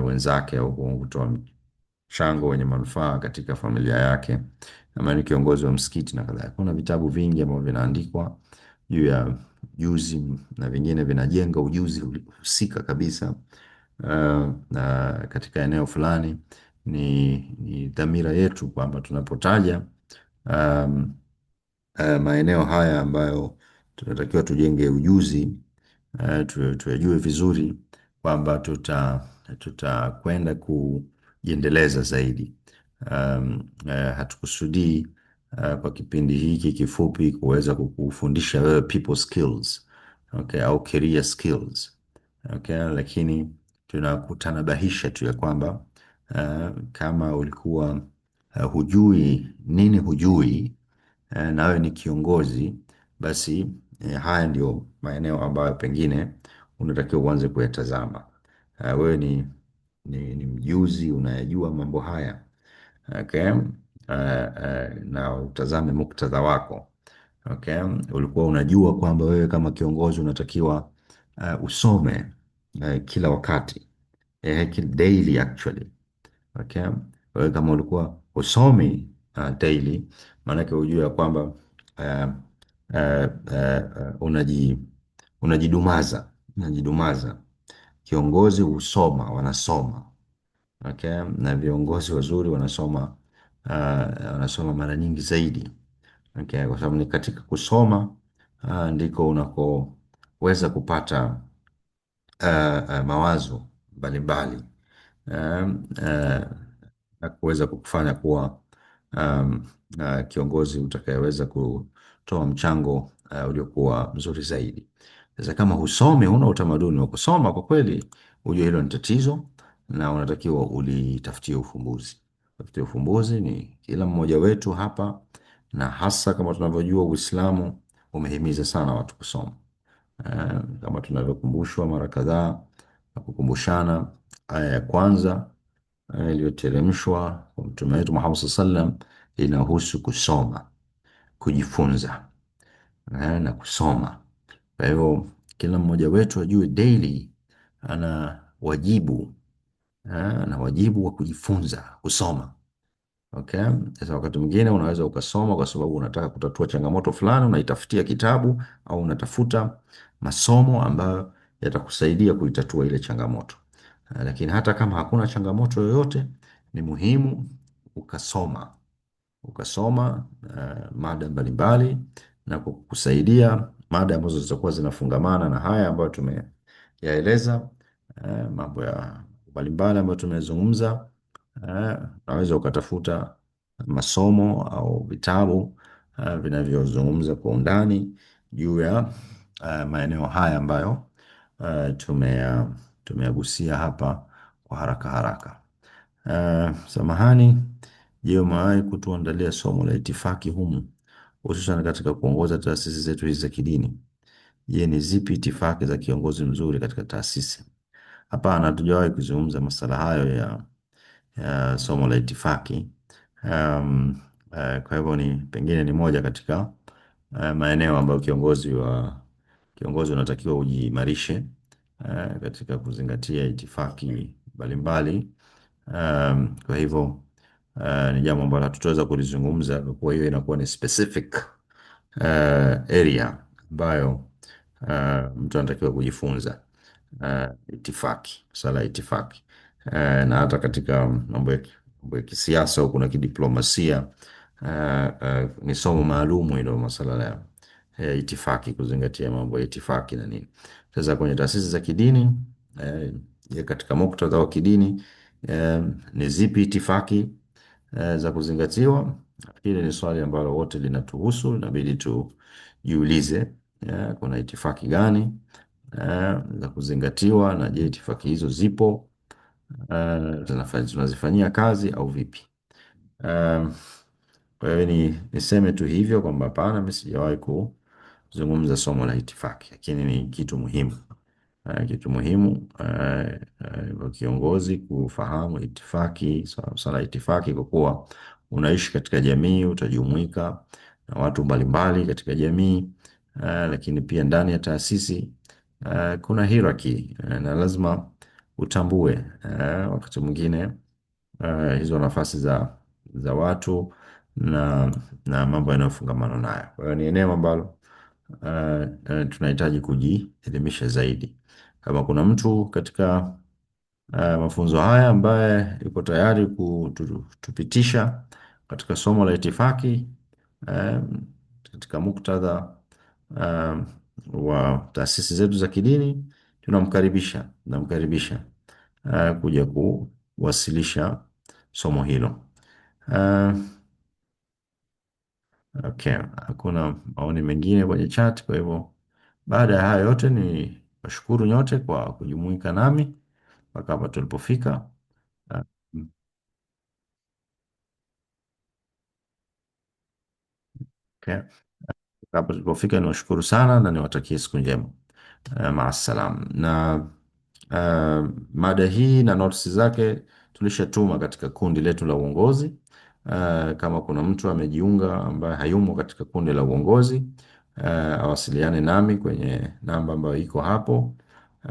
wenzake au kutoa mchango wenye manufaa katika familia yake, kama ni kiongozi wa msikiti na kadhalika. Kuna vitabu vingi ambavyo vinaandikwa juu ya ujuzi na vingine vinajenga ujuzi husika kabisa na katika eneo fulani. Ni dhamira yetu kwamba tunapotaja um, maeneo haya ambayo tunatakiwa tujenge ujuzi, tuyajue vizuri kwamba tutakwenda kujiendeleza zaidi. Hatukusudii kwa kipindi hiki kifupi kuweza kukufundisha wewe people skills, okay, au career skills, okay, lakini tunakutanabahisha tu ya kwamba kama ulikuwa hujui nawe ni kiongozi, basi haya ndio maeneo ambayo pengine unatakiwa uanze kuyatazama. Wewe ni mjuzi, unayajua mambo haya, okay? Na utazame muktadha wako, okay? Ulikuwa unajua kwamba wewe kama kiongozi unatakiwa usome kila wakati, daily actually. Okay. Wewe kama ulikuwa usomi daily, maanake ujue ya kwamba uh, unajidumaza. Kiongozi husoma, wanasoma, okay? Na viongozi wazuri wanasoma mara nyingi zaidi, okay? Kwa sababu ni katika kusoma ndiko unakoweza kupata mawazo mbalimbali uh, na kuweza kukufanya kuwa kiongozi utakayeweza kutoa mchango uliokuwa mzuri zaidi. Sasa kama husomi, huna utamaduni wa kusoma, kwa kweli ujue hilo ni tatizo na unatakiwa ulitafutie ufumbuzi. Tafutie ufumbuzi ni kila mmoja wetu hapa, na hasa kama tunavyojua Uislamu umehimiza sana watu kusoma. Kama tunavyokumbushwa mara kadhaa na kukumbushana, aya ya kwanza iliyoteremshwa kwa mtume wetu Muhammad sallallahu alaihi wasallam inahusu kusoma, kujifunza na kusoma. Kwa hivyo kila mmoja wetu ajue daily ana wajibu wa kujifunza kusoma. Okay. Sasa wakati mwingine unaweza ukasoma kwa sababu unataka kutatua changamoto fulani, unaitafutia kitabu au unatafuta masomo ambayo yatakusaidia kuitatua ile changamoto. Lakini hata kama hakuna changamoto yoyote, ni muhimu ukasoma ukasoma mada mbalimbali na kukusaidia mada ambazo zitakuwa zinafungamana na haya ambayo tumeyaeleza, mambo ya mbalimbali ambayo tumezungumza. Unaweza ukatafuta masomo au vitabu vinavyozungumza kwa undani juu ya maeneo haya ambayo tumeyagusia hapa kwa haraka haraka. Samahani, je, umewahi kutuandalia somo la itifaki humu, hususan katika kuongoza taasisi zetu hizi za kidini? Je, ni zipi itifaki za kiongozi mzuri katika taasisi? Hapana, hatujawahi kuzungumza masala hayo ya somo la itifaki. Kwa hivyo pengine ni moja katika maeneo ambayo kiongozi unatakiwa ujiimarishe katika kuzingatia itifaki mbalimbali. Kwa hivyo ni jambo ambalo hatutaweza kulizungumza kwa kuwa hiyo inakuwa ni specific area ambayo mtu anatakiwa kujifunza itifaki, sala ya itifaki. Na hata katika mambo ya kisiasa au kuna kidiplomasia, ni somo maalumu hilo, masala ya itifaki, kuzingatia mambo ya itifaki na nini. Sasa kwenye taasisi za kidini, katika muktadha wa kidini, ni zipi itifaki za kuzingatiwa? Hili ni swali ambalo wote linatuhusu, inabidi tujiulize, kuna itifaki gani za kuzingatiwa, na je, itifaki hizo zipo, tunazifanyia kazi au vipi? Kwa hiyo niseme tu hivyo kwamba hapana, mimi sijawahi kuzungumza somo la itifaki, lakini ni kitu muhimu kwa kiongozi kufahamu itifaki, swala la itifaki, kwa kuwa unaishi katika jamii, utajumuika na watu mbalimbali katika jamii, lakini pia ndani ya taasisi kuna hierarchy, na lazima utambue wakati mwingine hizo nafasi za watu na mambo yanayofungamana nayo. Kwa hiyo ni eneo ambalo tunahitaji kujielimisha zaidi. Kama kuna mtu katika mafunzo haya ambaye yuko tayari kutupitisha katika somo la itifaki katika muktadha wa taasisi zetu za kidini, tunamkaribisha kuja kuwasilisha somo hilo. Okay, hakuna maoni mengine kwenye chat. Kwa hivyo baada ya haya yote, ni washukuru nyote kwa kujumuika nami mpaka hapa tulipofika. Ah, okay. Hapa tulipofika, niwashukuru sana na niwatakie siku njema. Maasalam. Na mada hii na notes zake tulishatuma katika kundi letu la uongozi. Kama kuna mtu amejiunga ambaye hayumo katika kundi la uongozi, awasiliane nami kwenye namba ambayo iko hapo.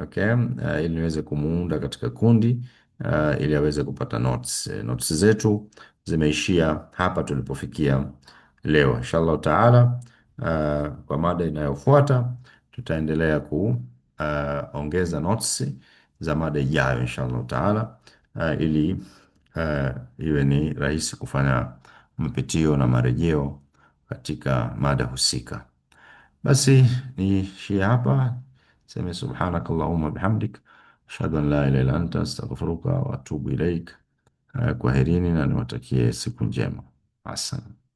Okay. Ili niweze kumuunda katika kundi ili aweze kupata notes. Notes zetu zimeishia hapa tulipofikia leo. Inshallah taala, kwa mada inayofuata tutaendelea kuongeza notes za mada ijayo inshallah taala, ili iwe ni rahisi kufanya mapitio na marejeo katika mada husika. Basi niishie hapa, seme subhanaka Allahumma bihamdik, ashhadu an la ilaha illa anta astaghfiruka wa atubu ilaik. Kwaherini na niwatakie siku njema. Asante.